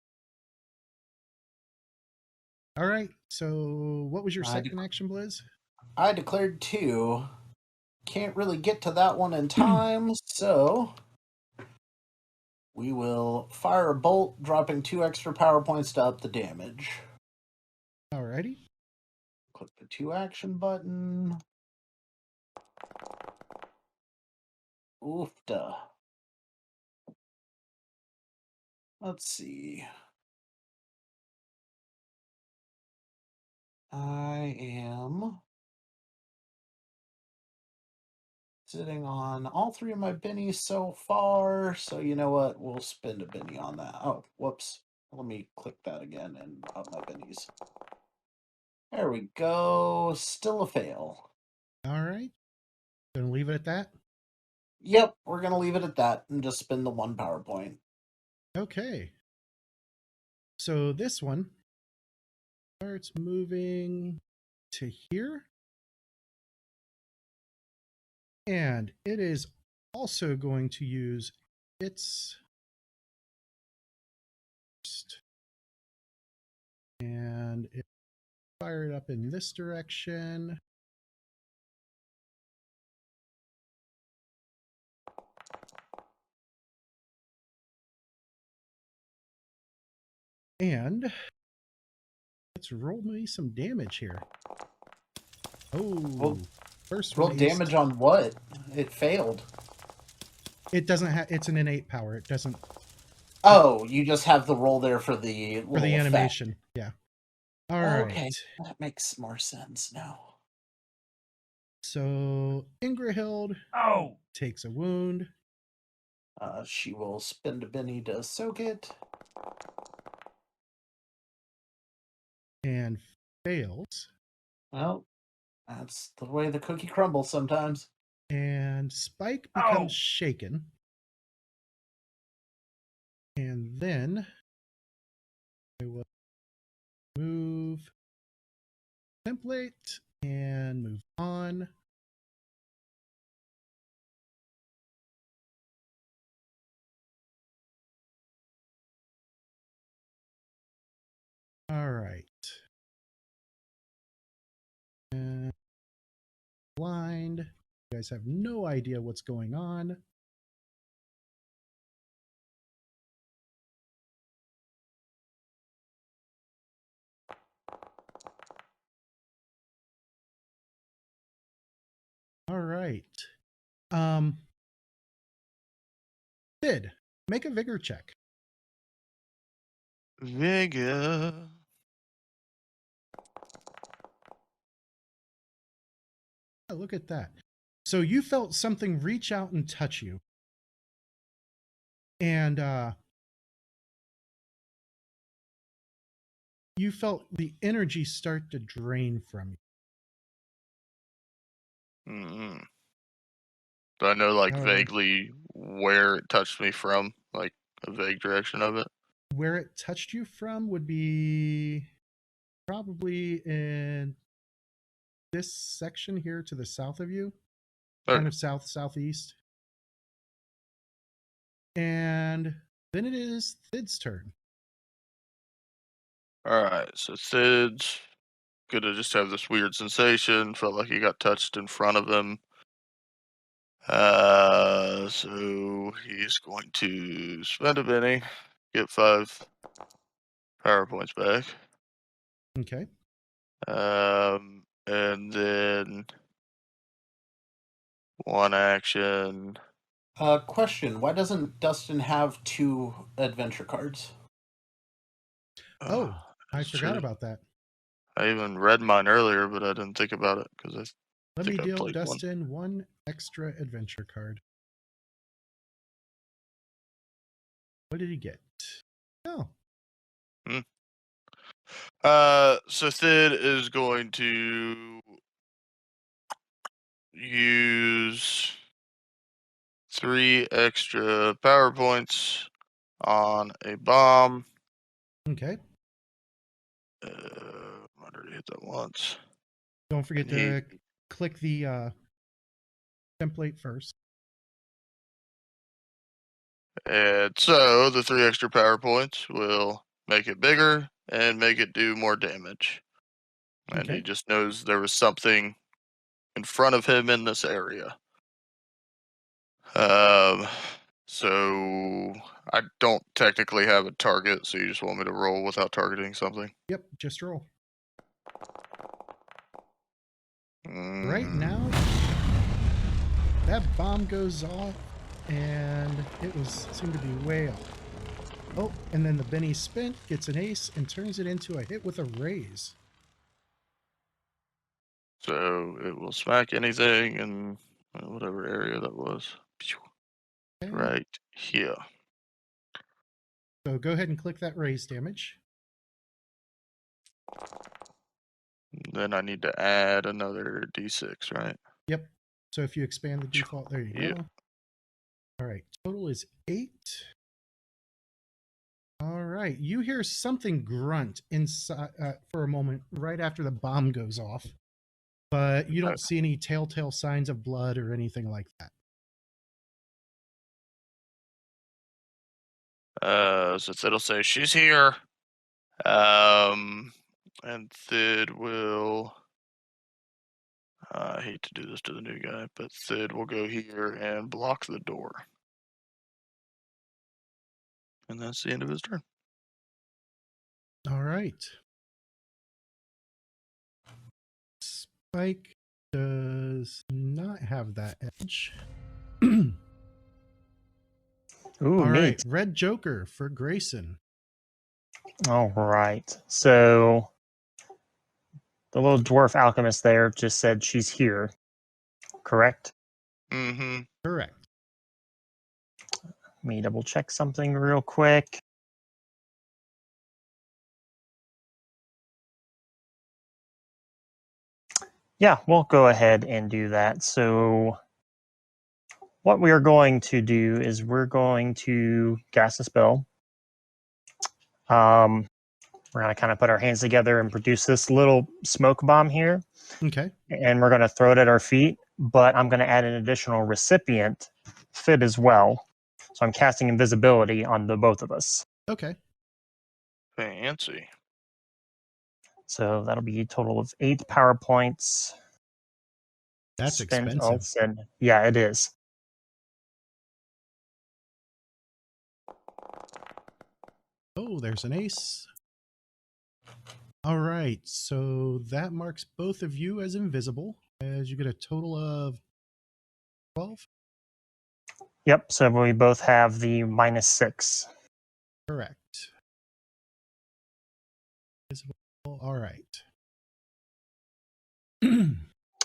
Speaker 1: All right, so what was your second action, Blizz?
Speaker 3: I declared 2. Can't really get to that one in time, so we will fire a bolt, dropping 2 extra power points to up the damage.
Speaker 1: Alrighty.
Speaker 3: Click the 2 action button. Oofda. Let's see. I am sitting on all 3 of my bennies so far, so you know what? We'll spend a benny on that. Oh, whoops. Let me click that again and up my bennies. There we go. Still a fail.
Speaker 1: Alright. Gonna leave it at that?
Speaker 3: Yep, we're going to leave it at that and just spend the 1 power point.
Speaker 1: Okay. So this one starts moving to here. And it is also going to use its and it fired up in this direction. And let's roll me some damage here. Oh, first
Speaker 3: Roll
Speaker 1: released.
Speaker 3: damage on what? It failed.
Speaker 1: It doesn't have. It's an innate power. It doesn't
Speaker 3: Oh, you just have the roll there for the
Speaker 1: for the animation. Yeah. All right.
Speaker 3: Okay, that makes more sense now.
Speaker 1: So Ingrahild takes a wound.
Speaker 3: She will spend a benny to soak it.
Speaker 1: And fails.
Speaker 3: Well, that's the way the cookie crumbles sometimes.
Speaker 1: And Spike becomes shaken. And then I will move template and move on. All right. And blind. You guys have no idea what's going on. All right. Sid, make a vigor check.
Speaker 5: Ewigga.
Speaker 1: Oh, look at that. So you felt something reach out and touch you. And you felt the energy start to drain from you.
Speaker 5: Mm-mm. Do I know, like,
Speaker 1: All right.
Speaker 5: vaguely where it touched me from? Like, a vague direction of it?
Speaker 1: Where it touched you from would be probably in this section here to the south of you.
Speaker 5: Okay.
Speaker 1: Kind of southeast. And then it is Thid's turn.
Speaker 5: Alright, so Sid's gonna just have this weird sensation, felt like he got touched in front of him. So he's going to spend a penny, get 5 power points back.
Speaker 1: Okay.
Speaker 5: And then 1 action.
Speaker 3: Question, why doesn't Dustin have 2 adventure cards?
Speaker 1: Oh, I
Speaker 5: that's
Speaker 1: forgot
Speaker 5: true.
Speaker 1: about that.
Speaker 5: I even read mine earlier, but I didn't think about it because I
Speaker 1: Let
Speaker 5: think
Speaker 1: me
Speaker 5: I
Speaker 1: deal
Speaker 5: played one.
Speaker 1: Dustin 1 extra adventure card. What did he get? Oh.
Speaker 5: So Thid is going to use 3 extra power points on a bomb.
Speaker 1: Okay.
Speaker 5: I already hit that once.
Speaker 1: Don't forget
Speaker 5: And
Speaker 1: to click the template first.
Speaker 5: And so the 3 extra power points will make it bigger and make it do more damage. And
Speaker 1: Okay.
Speaker 5: he just knows there was something in front of him in this area. So I don't technically have a target, so you just want me to roll without targeting something?
Speaker 1: Yep, just roll.
Speaker 5: Mm,
Speaker 1: Right now, that bomb goes off, and it seemed to be way off. Oh, and then the Benny Spent gets an ace and turns it into a hit with a raise.
Speaker 5: So it will smack anything in whatever area that was.
Speaker 1: Okay.
Speaker 5: Right here.
Speaker 1: So go ahead and click that raise damage.
Speaker 5: Then I need to add another d6, right?
Speaker 1: Yep. So if you expand the default, there you
Speaker 5: Yeah.
Speaker 1: go. All right. Total is 8. All right. You hear something grunt inside for a moment right after the bomb goes off, but you don't see any telltale signs of blood or anything like that.
Speaker 5: So it'll say she's here. And Thid will. I hate to do this to the new guy, but Thid will go here and block the door. And that's the end of his turn.
Speaker 1: All right. Spike does not have that edge.
Speaker 4: Ooh,
Speaker 1: All
Speaker 4: neat.
Speaker 1: right. Red Joker for Grayson.
Speaker 4: All right. So the little dwarf alchemist there just said she's here, correct?
Speaker 5: Mm-hmm.
Speaker 1: Correct.
Speaker 4: Let me double check something real quick. Yeah, we'll go ahead and do that. So what we are going to do is we're going to cast a spell. We're going to kind of put our hands together and produce this little smoke bomb here.
Speaker 1: Okay.
Speaker 4: And we're going to throw it at our feet, but I'm going to add an additional recipient fit as well. So I'm casting invisibility on the both of us.
Speaker 1: Okay.
Speaker 5: Fancy.
Speaker 4: So that'll be a total of 8 power points.
Speaker 1: That's
Speaker 4: Spent
Speaker 1: expensive.
Speaker 4: all said. Yeah, it is.
Speaker 1: Oh, there's an ace. All right. So that marks both of you as invisible, as you get a total of 12.
Speaker 4: Yep, so we both have the -6.
Speaker 1: Correct. Invisible. All right.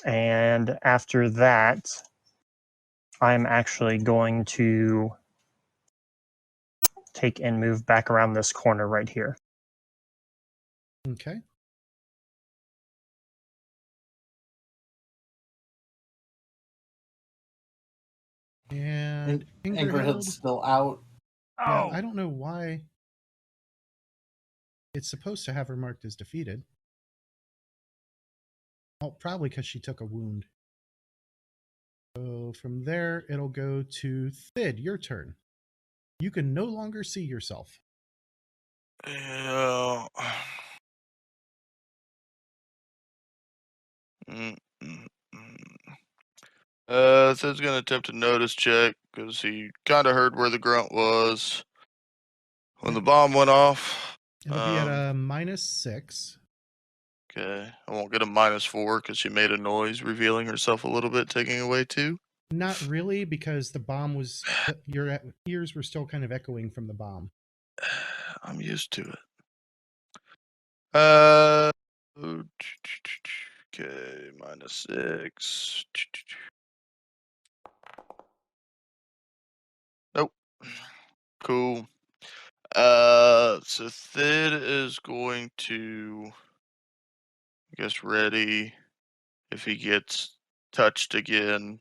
Speaker 4: And after that, I'm actually going to take and move back around this corner right here.
Speaker 1: Okay. And
Speaker 3: Angerhead's still out.
Speaker 1: Yeah, I don't know why it's supposed to have her marked as defeated. Oh, probably because she took a wound. So from there, it'll go to Thid, your turn. You can no longer see yourself.
Speaker 5: Yeah. So it's gonna attempt a notice check because he kind of heard where the grunt was when the bomb went off.
Speaker 1: It'll be at a -6.
Speaker 5: Okay, I won't get a -4 because she made a noise, revealing herself a little bit, taking away 2.
Speaker 1: Not really, because the bomb was, your ears were still kind of echoing from the bomb.
Speaker 5: I'm used to it. Okay, -6. Nope. Cool. So Thid is going to, I guess, ready. If he gets touched again,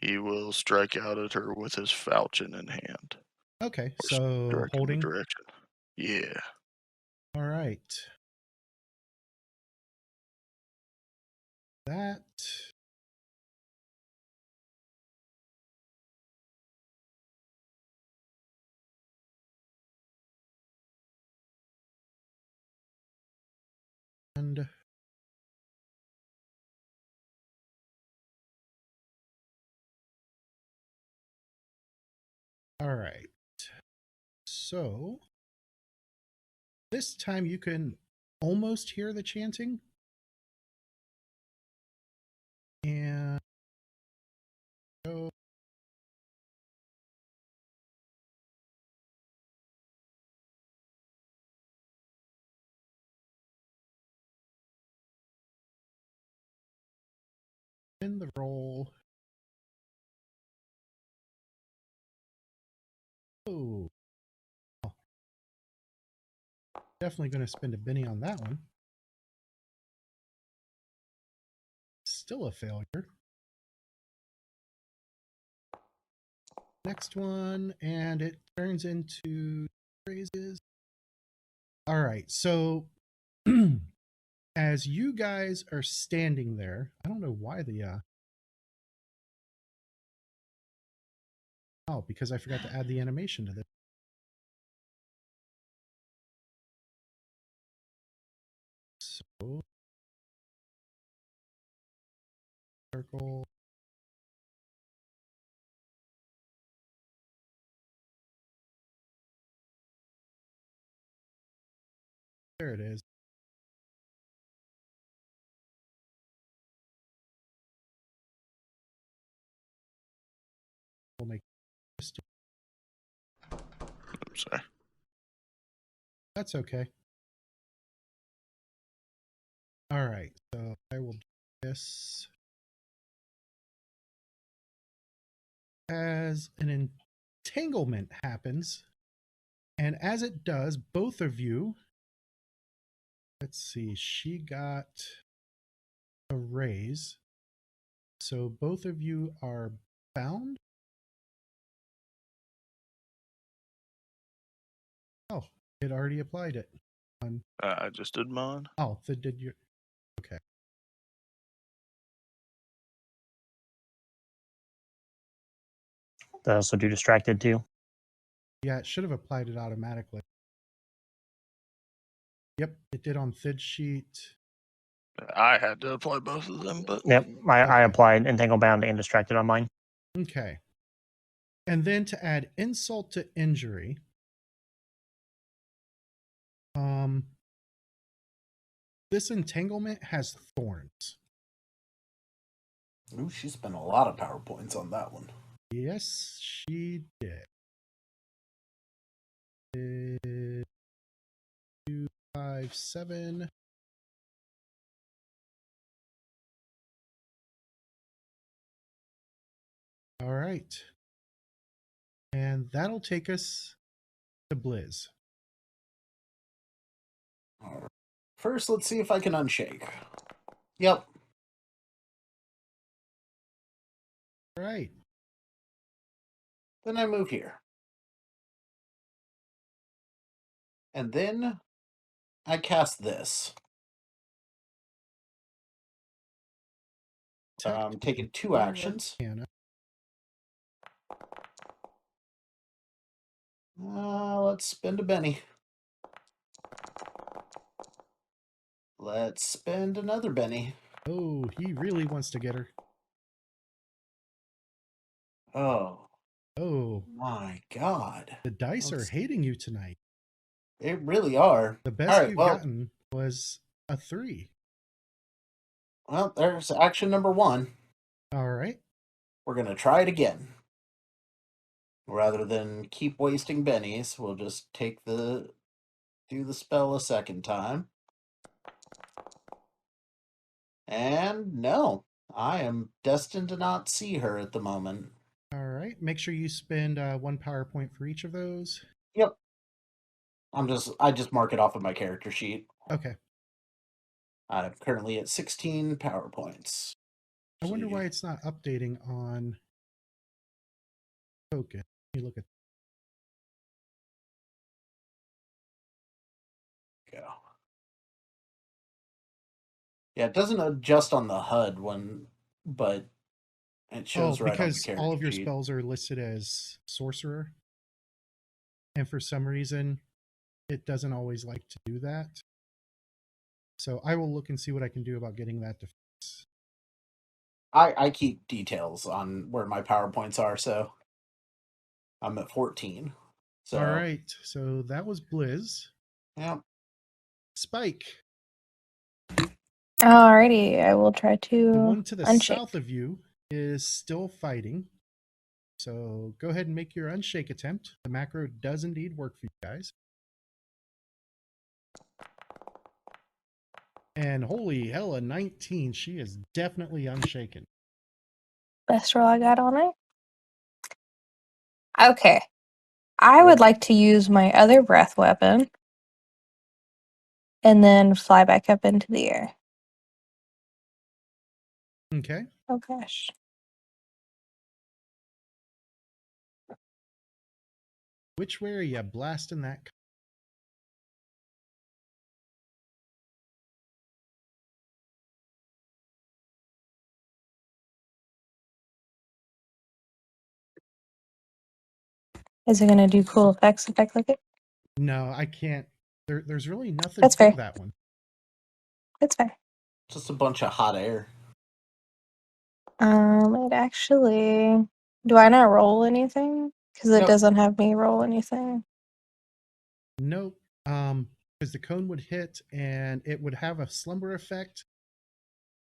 Speaker 5: he will strike out at her with his falchion in hand.
Speaker 1: Okay,
Speaker 5: Or
Speaker 1: so
Speaker 5: direct in the
Speaker 1: holding.
Speaker 5: direction. Yeah.
Speaker 1: All right. That. And All right. So this time you can almost hear the chanting. And go. In the roll. Oh. Definitely going to spend a Benny on that one. Still a failure. Next one, and it turns into phrases. All right, so as you guys are standing there, I don't know why the oh, because I forgot to add the animation to this. So circle. There it is. We'll make this.
Speaker 5: I'm sorry.
Speaker 1: That's okay. All right, so I will do this as an entanglement happens, and as it does, both of you. Let's see. She got a raise, so both of you are bound. Oh, it already applied it.
Speaker 5: I just did mine.
Speaker 1: Oh, did you? Okay.
Speaker 4: They also do distracted too.
Speaker 1: Yeah, it should have applied it automatically. Yep, it did on Thid sheet.
Speaker 5: I had to apply both of them, but
Speaker 4: Yep, I
Speaker 1: Okay.
Speaker 4: applied entangle bound and distracted on mine.
Speaker 1: Okay. And then to add insult to injury, this entanglement has thorns.
Speaker 3: Ooh, she spent a lot of PowerPoints on that one.
Speaker 1: Yes, she did. 2, 5, 7. All right. And that'll take us to Blizz.
Speaker 3: All right. First, let's see if I can unshake. Yep.
Speaker 1: All right.
Speaker 3: Then I move here. And then I cast this. I'm taking 2 actions.
Speaker 1: Arcana.
Speaker 3: Let's spend a Benny. Let's spend another Benny.
Speaker 1: Oh, he really wants to get her.
Speaker 3: Oh.
Speaker 1: Oh,
Speaker 3: My God.
Speaker 1: the dice are hating you tonight.
Speaker 3: They really are.
Speaker 1: The best
Speaker 3: All right,
Speaker 1: you've
Speaker 3: well,
Speaker 1: gotten was a 3.
Speaker 3: Well, there's action number 1.
Speaker 1: All right.
Speaker 3: We're going to try it again. Rather than keep wasting bennies, we'll just do the spell a second time. And no, I am destined to not see her at the moment.
Speaker 1: All right. Make sure you spend 1 power point for each of those.
Speaker 3: Yep. I just mark it off of my character sheet.
Speaker 1: Okay.
Speaker 3: I'm currently at 16 power points.
Speaker 1: I wonder why it's not updating on token. Let me look at.
Speaker 3: Go. Yeah, it doesn't adjust on the HUD but it shows right on the
Speaker 1: because
Speaker 3: character
Speaker 1: all of your
Speaker 3: sheet.
Speaker 1: spells are listed as sorcerer, and for some reason, it doesn't always like to do that. So I will look and see what I can do about getting that to fix.
Speaker 3: I keep details on where my PowerPoints are, so I'm at 14. So,
Speaker 1: All right. So that was Blizz.
Speaker 3: yeah.
Speaker 1: Spike,
Speaker 2: Alrighty, I will try
Speaker 1: the
Speaker 2: to
Speaker 1: one to the
Speaker 2: unshake.
Speaker 1: south of you is still fighting. So go ahead and make your unshake attempt. The macro does indeed work for you guys. And holy hell, a 19. She is definitely unshaken.
Speaker 2: Best roll I got on it. Okay. I would like to use my other breath weapon and then fly back up into the air.
Speaker 1: Okay.
Speaker 2: Oh gosh.
Speaker 1: Which way are you blasting that?
Speaker 2: Is it gonna do cool effects if I click it?
Speaker 1: No, I can't. There's really nothing
Speaker 2: That's
Speaker 1: for
Speaker 2: fair.
Speaker 1: that one.
Speaker 2: It's fair.
Speaker 3: Just a bunch of hot air.
Speaker 2: It actually. Do I not roll anything? Because it
Speaker 3: Nope.
Speaker 2: doesn't have me roll anything.
Speaker 1: Nope. Because the cone would hit and it would have a slumber effect,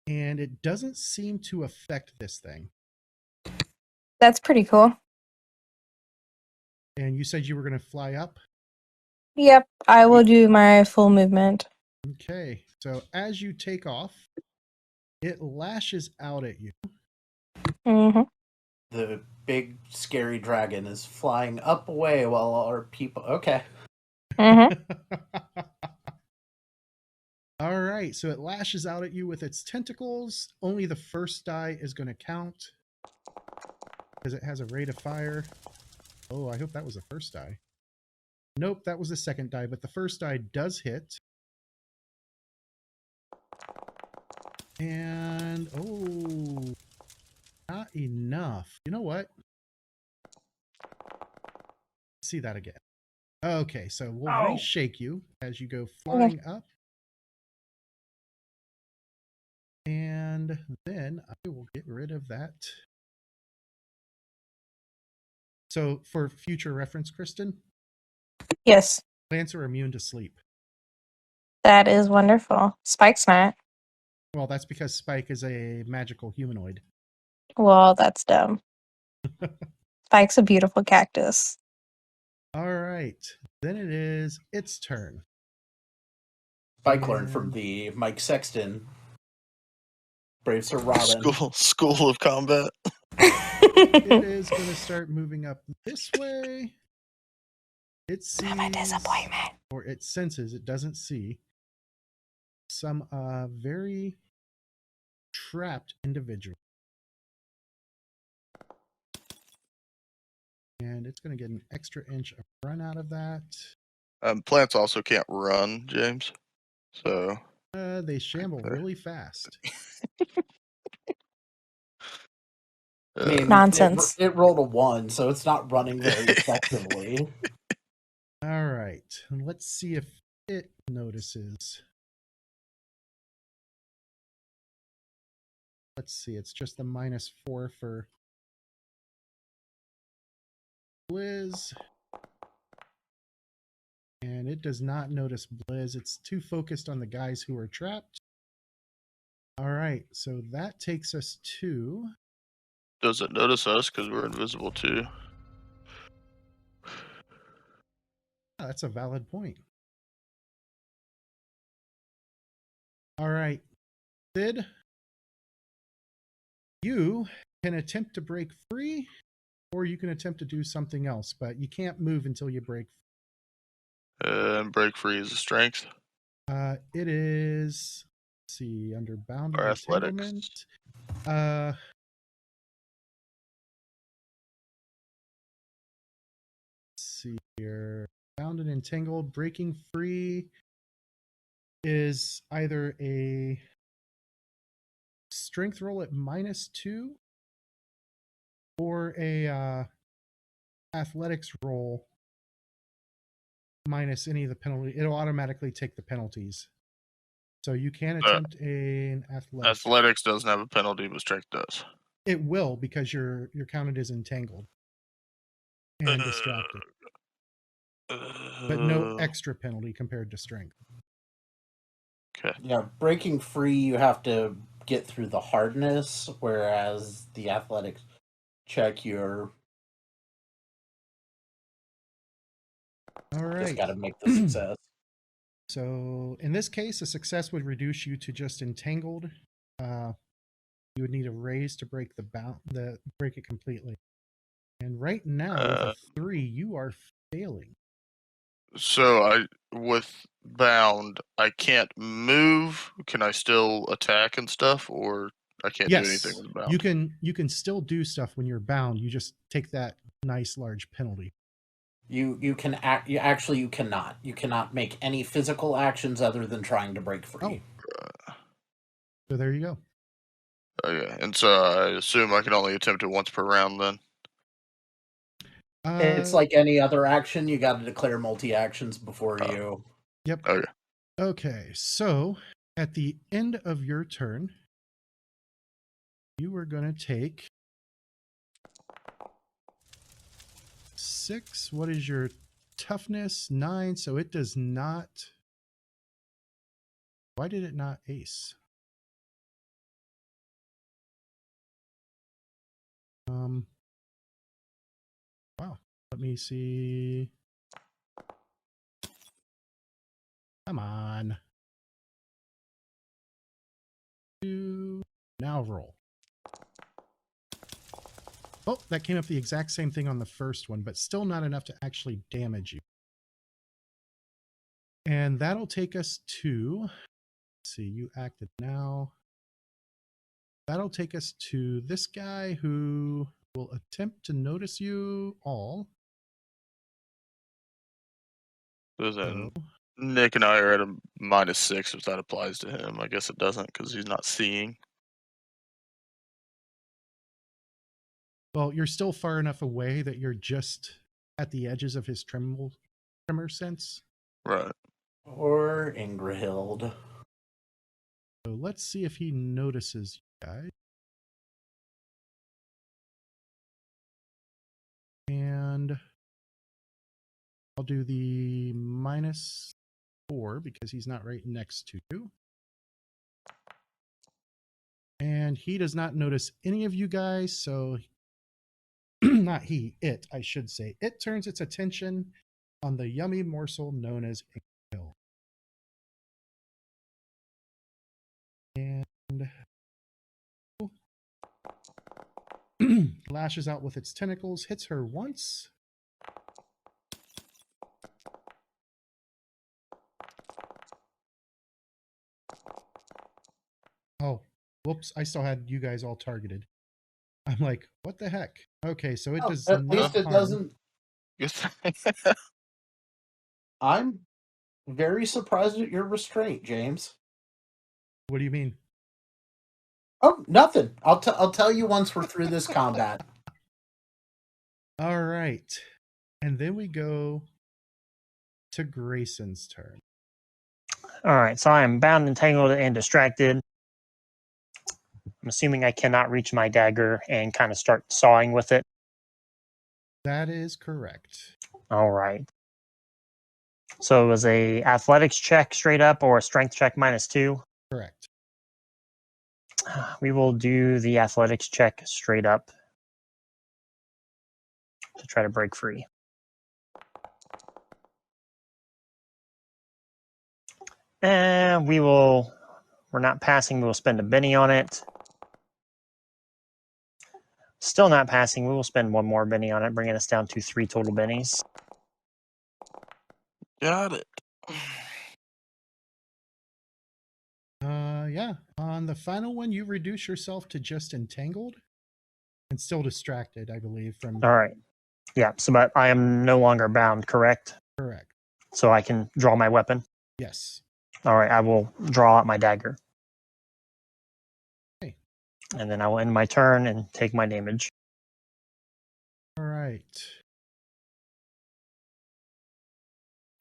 Speaker 1: and it doesn't seem to affect this thing.
Speaker 2: That's pretty cool.
Speaker 1: And you said you were going to fly up?
Speaker 2: Yep, I will do my full movement.
Speaker 1: Okay. So as you take off, it lashes out at you.
Speaker 2: Mm-hmm.
Speaker 3: The big scary dragon is flying up away while our people. Okay.
Speaker 2: Mm-hmm.
Speaker 1: All right. So it lashes out at you with its tentacles. Only the first die is going to count because it has a rate of fire. Oh, I hope that was the first die. Nope, that was the second die, but the first die does hit. And, oh, not enough. You know what? Let's see that again. Okay, so we'll reshake you as you go flying up. And then I will get rid of that. So for future reference, Kristen,
Speaker 2: Yes,
Speaker 1: plants are immune to sleep.
Speaker 2: that is wonderful. Spike's not.
Speaker 1: Well, that's because Spike is a magical humanoid.
Speaker 2: Well, that's dumb. Spike's a beautiful cactus.
Speaker 1: All right, then it is its turn.
Speaker 3: Spike learned from the Mike Sexton. Brave Sir Robin.
Speaker 5: School of combat.
Speaker 1: It is going to start moving up this way. It sees,
Speaker 2: I'm a disappointment.
Speaker 1: or it senses, it doesn't see, some very trapped individual. And it's going to get an extra inch of run out of that.
Speaker 5: Plants also can't run, James. So
Speaker 1: They shamble really fast.
Speaker 3: I mean,
Speaker 2: Nonsense.
Speaker 3: It rolled a 1, so it's not running very effectively.
Speaker 1: All right, and let's see if it notices. Let's see, it's just the -4 for Blizz. And it does not notice Blizz. It's too focused on the guys who are trapped. All right, so that takes us to...
Speaker 5: does it notice us because we're invisible too?
Speaker 1: Oh, that's a valid point. All right, Sid, you can attempt to break free, or you can attempt to do something else, but you can't move until you break free.
Speaker 5: And break free is a strength.
Speaker 1: It is, let's see, under bound
Speaker 5: Or
Speaker 1: entanglement.
Speaker 5: athletics.
Speaker 1: Let's see here. Bound and entangled, breaking free is either a strength roll at -2 or a athletics roll minus any of the penalty. It'll automatically take the penalties. So you can attempt an athletics.
Speaker 5: Athletics doesn't have a penalty, but strength does.
Speaker 1: It will, because you're counted as entangled. and distracted, but no extra penalty compared to strength.
Speaker 5: Okay.
Speaker 3: Yeah, breaking free, you have to get through the hardness, whereas the athletics check, you're
Speaker 1: All
Speaker 3: just
Speaker 1: right.
Speaker 3: got to make the success.
Speaker 1: So in this case, a success would reduce you to just entangled. You would need a raise to break break it completely. And right now, with a 3, you are failing.
Speaker 5: So with bound, I can't move. Can I still attack and stuff, or I can't do anything
Speaker 1: Yes,
Speaker 5: with bound?
Speaker 1: you can still do stuff when you're bound. You just take that nice large penalty.
Speaker 3: You can act. You cannot. You cannot make any physical actions other than trying to break free.
Speaker 1: So there you go.
Speaker 5: Okay, and so I assume I can only attempt it once per round then.
Speaker 3: It's like any other action. You got to declare multi actions before you.
Speaker 1: Yep.
Speaker 5: Okay.
Speaker 1: Okay, so at the end of your turn, you are going to take 6. What is your toughness? 9. So it does not. Why did it not ace? Wow. Let me see. Come on. Now roll. Oh, that came up the exact same thing on the first one, but still not enough to actually damage you. And that'll take us to, let's see, you acted now. That'll take us to this guy who will attempt to notice you all.
Speaker 5: So then Nick and I are at a -6 if that applies to him. I guess it doesn't because he's not seeing.
Speaker 1: Well, you're still far enough away that you're just at the edges of his tremor sense.
Speaker 5: Right.
Speaker 3: Or Ingrahild.
Speaker 1: So let's see if he notices you guys. And I'll do the -4 because he's not right next to you. And he does not notice any of you guys, so not he, it, I should say. It turns its attention on the yummy morsel known as Hill. And lashes out with its tentacles, hits her once. Oh, whoops, I still had you guys all targeted. I'm like, what the heck? Okay, so it does
Speaker 3: At
Speaker 1: not
Speaker 3: least it
Speaker 1: harm.
Speaker 3: doesn't.
Speaker 5: Guess
Speaker 3: I'm very surprised at your restraint, James.
Speaker 1: What do you mean?
Speaker 3: Oh, nothing. I'll tell you once we're through this combat.
Speaker 1: All right. And then we go to Grayson's turn.
Speaker 4: All right, so I am bound, entangled, and distracted. I'm assuming I cannot reach my dagger and kind of start sawing with it.
Speaker 1: That is correct.
Speaker 4: All right. So it was a athletics check straight up or a strength check -2.
Speaker 1: Correct.
Speaker 4: We will do the athletics check straight up to try to break free. And we're not passing, we will spend a Benny on it. Still not passing, we will spend one more Benny on it, bringing us down to 3 total Bennies.
Speaker 5: got it.
Speaker 1: Yeah. On the final one, you reduce yourself to just entangled and still distracted, I believe, from
Speaker 4: All right. Yeah, so but I am no longer bound, correct?
Speaker 1: correct.
Speaker 4: So I can draw my weapon.
Speaker 1: Yes.
Speaker 4: All right, I will draw out my dagger.
Speaker 1: Okay.
Speaker 4: And then I will end my turn and take my damage.
Speaker 1: All right.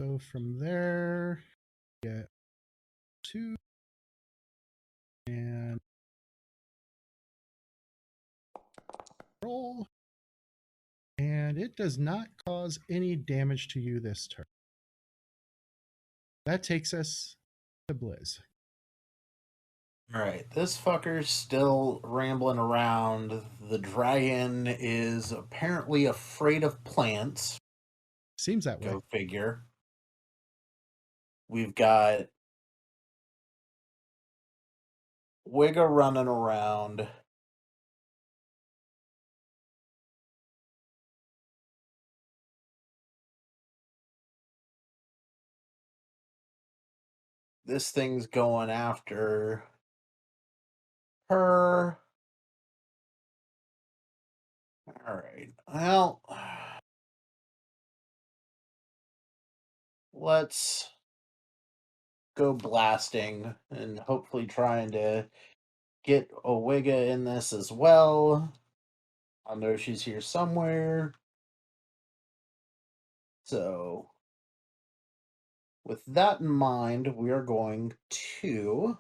Speaker 1: So from there, get 2 and roll. And And it does not cause any damage to you this turn. That takes us to Blizz.
Speaker 3: Alright, this fucker's still rambling around. The dragon is apparently afraid of plants.
Speaker 1: Seems that way.
Speaker 3: Go figure. We've got Ewigga running around. This thing's going after her. Alright, well, let's go blasting and hopefully trying to get Ewigga in this as well. I know she's here somewhere. So, with that in mind, we are going to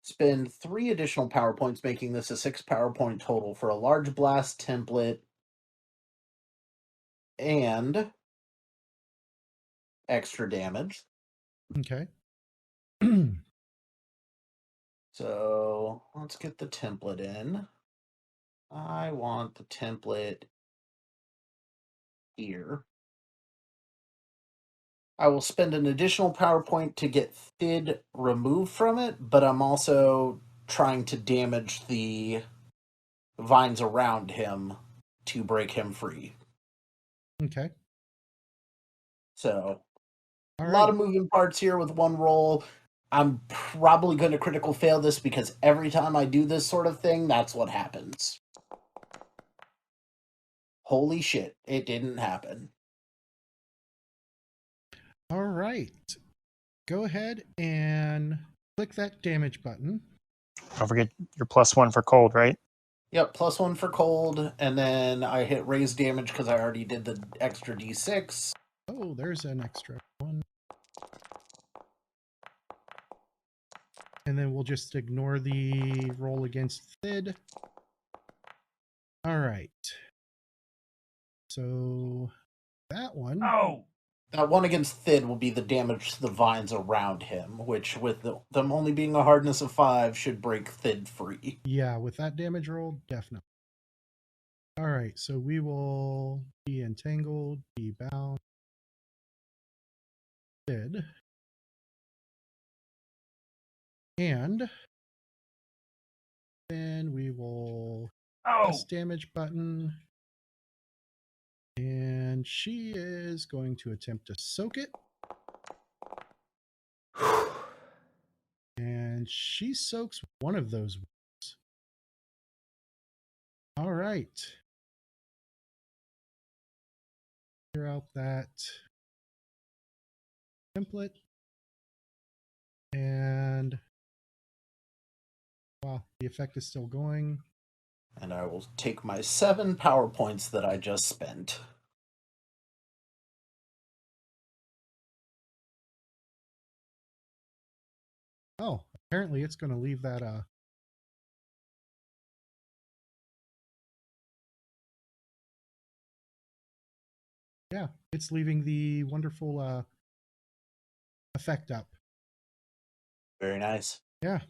Speaker 3: spend 3 additional power points, making this a 6 power point total for a large blast template and extra damage.
Speaker 1: Okay.
Speaker 3: So let's get the template in. I want the template here. I will spend an additional power point to get Thid removed from it, but I'm also trying to damage the vines around him to break him free.
Speaker 1: Okay.
Speaker 3: So,
Speaker 1: All
Speaker 3: a lot
Speaker 1: right.
Speaker 3: of moving parts here with one roll. I'm probably going to critical fail this because every time I do this sort of thing, that's what happens. Holy shit, it didn't happen.
Speaker 1: All right. Go ahead and click that damage button.
Speaker 4: Don't forget your +1 for cold, right?
Speaker 3: Yep, +1 for cold, and then I hit raise damage because I already did the extra d6.
Speaker 1: Oh, there's an extra one. And then we'll just ignore the roll against Thid. All right. So that one.
Speaker 4: Oh!
Speaker 3: That one against Thid will be the damage to the vines around him, which with them only being a hardness of 5 should break Thid free.
Speaker 1: Yeah, with that damage roll, definitely. All right, so we will be entangled, be bound, Thid. And then we will press damage button. And she is going to attempt to soak it. And she soaks one of those wounds. All right. Clear out that template. And wow, the effect is still going.
Speaker 3: And I will take my 7 power points that I just spent.
Speaker 1: Oh, apparently it's going to leave that yeah, it's leaving the wonderful effect up.
Speaker 3: Very nice.
Speaker 1: Yeah.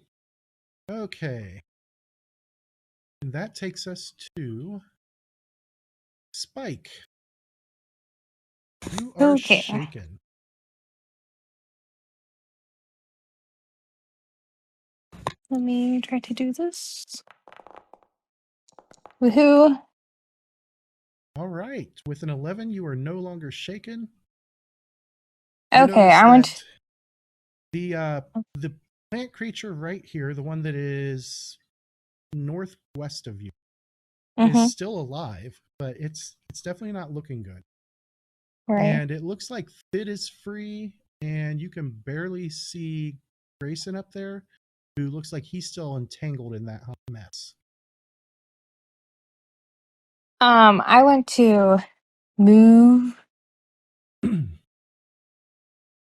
Speaker 1: Okay. And that takes us to Spike. You are
Speaker 2: Okay.
Speaker 1: shaken.
Speaker 2: Let me try to do this. Woohoo!
Speaker 1: All right. With an 11, you are no longer shaken. You
Speaker 2: Okay,
Speaker 1: notice
Speaker 2: I want.
Speaker 1: that the plant creature right here, the one that is northwest of you, is still alive, but it's definitely not looking good.
Speaker 2: Right.
Speaker 1: And it looks like Thid is free, and you can barely see Grayson up there, who looks like he's still entangled in that hot mess.
Speaker 2: I want to move. Let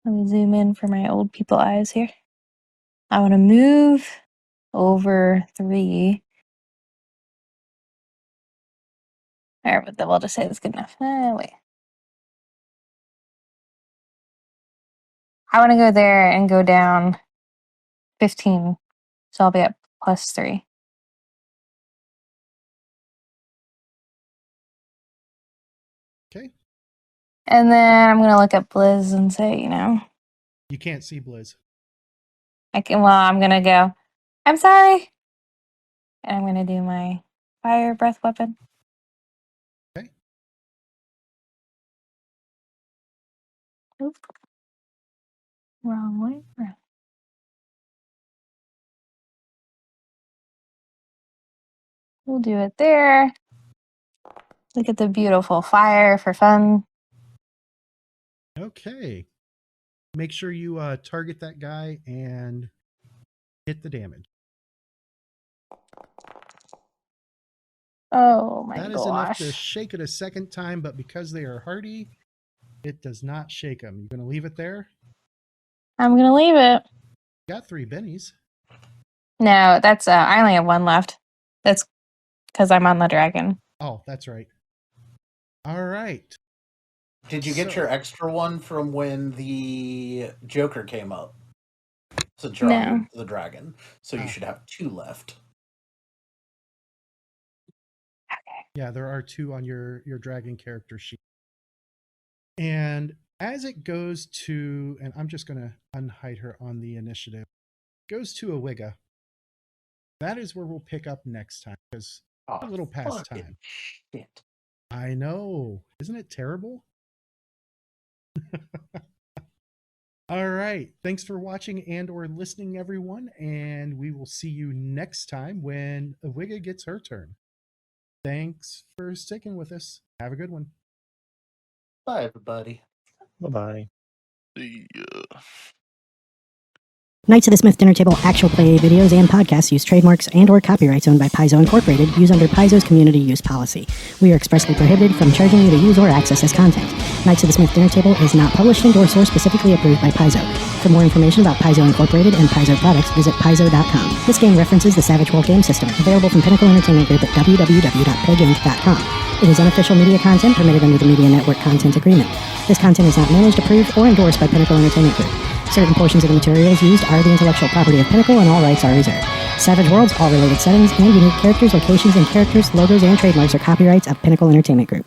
Speaker 2: me zoom in for my old people eyes here. I want to move over 3. All right, but we'll just say that's good enough. Wait. I want to go there and go down 15. So I'll be at +3.
Speaker 1: Okay.
Speaker 2: And then I'm going to look at Blizz and say,
Speaker 1: You can't see Blizz.
Speaker 2: I'm going to go, I'm sorry. And I'm going to do my fire breath weapon.
Speaker 1: Okay.
Speaker 2: Oop. Wrong way. We'll do it there. Look at the beautiful fire for fun.
Speaker 1: Okay. Make sure you target that guy and hit the damage.
Speaker 2: Oh my
Speaker 1: That
Speaker 2: gosh.
Speaker 1: is enough to shake it a second time, but because they are hardy, it does not shake them. You going to leave it there?
Speaker 2: I'm going to leave it.
Speaker 1: Got 3 bennies.
Speaker 2: No, that's I only have 1 left. That's because I'm on the dragon.
Speaker 1: Oh, that's right. All right.
Speaker 3: Did you get
Speaker 1: So-
Speaker 3: your extra one from when the Joker came up? Since you're
Speaker 2: No.
Speaker 3: on the dragon. So you
Speaker 1: Ah.
Speaker 3: should have 2 left.
Speaker 1: Yeah, there are 2 on your dragon character sheet. And as it goes to, and I'm just going to unhide her on the initiative, goes to Ewigga. That is where we'll pick up next time, because a little past
Speaker 3: fucking
Speaker 1: time.
Speaker 3: Shit.
Speaker 1: I know. Isn't it terrible? All right. Thanks for watching and or listening, everyone. And we will see you next time when Ewigga gets her turn. Thanks for sticking with us. Have a good one.
Speaker 3: Bye, everybody.
Speaker 4: Bye-bye.
Speaker 5: See ya.
Speaker 6: Knights of the Smith Dinner Table actual play videos and podcasts use trademarks and or copyrights owned by Paizo Incorporated used under Paizo's community use policy. We are expressly prohibited from charging you to use or access this content. Knights of the Smith Dinner Table is not published, endorsed, or specifically approved by Paizo. For more information about Paizo Incorporated and Paizo products, visit paizo.com. This game references the Savage World game system, available from Pinnacle Entertainment Group at www.peginc.com. It is unofficial media content permitted under the Media Network Content Agreement. This content is not managed, approved, or endorsed by Pinnacle Entertainment Group. Certain portions of the materials used are the intellectual property of Pinnacle and all rights are reserved. Savage Worlds, all related settings, and unique characters, locations, and characters, logos, and trademarks are copyrights of Pinnacle Entertainment Group.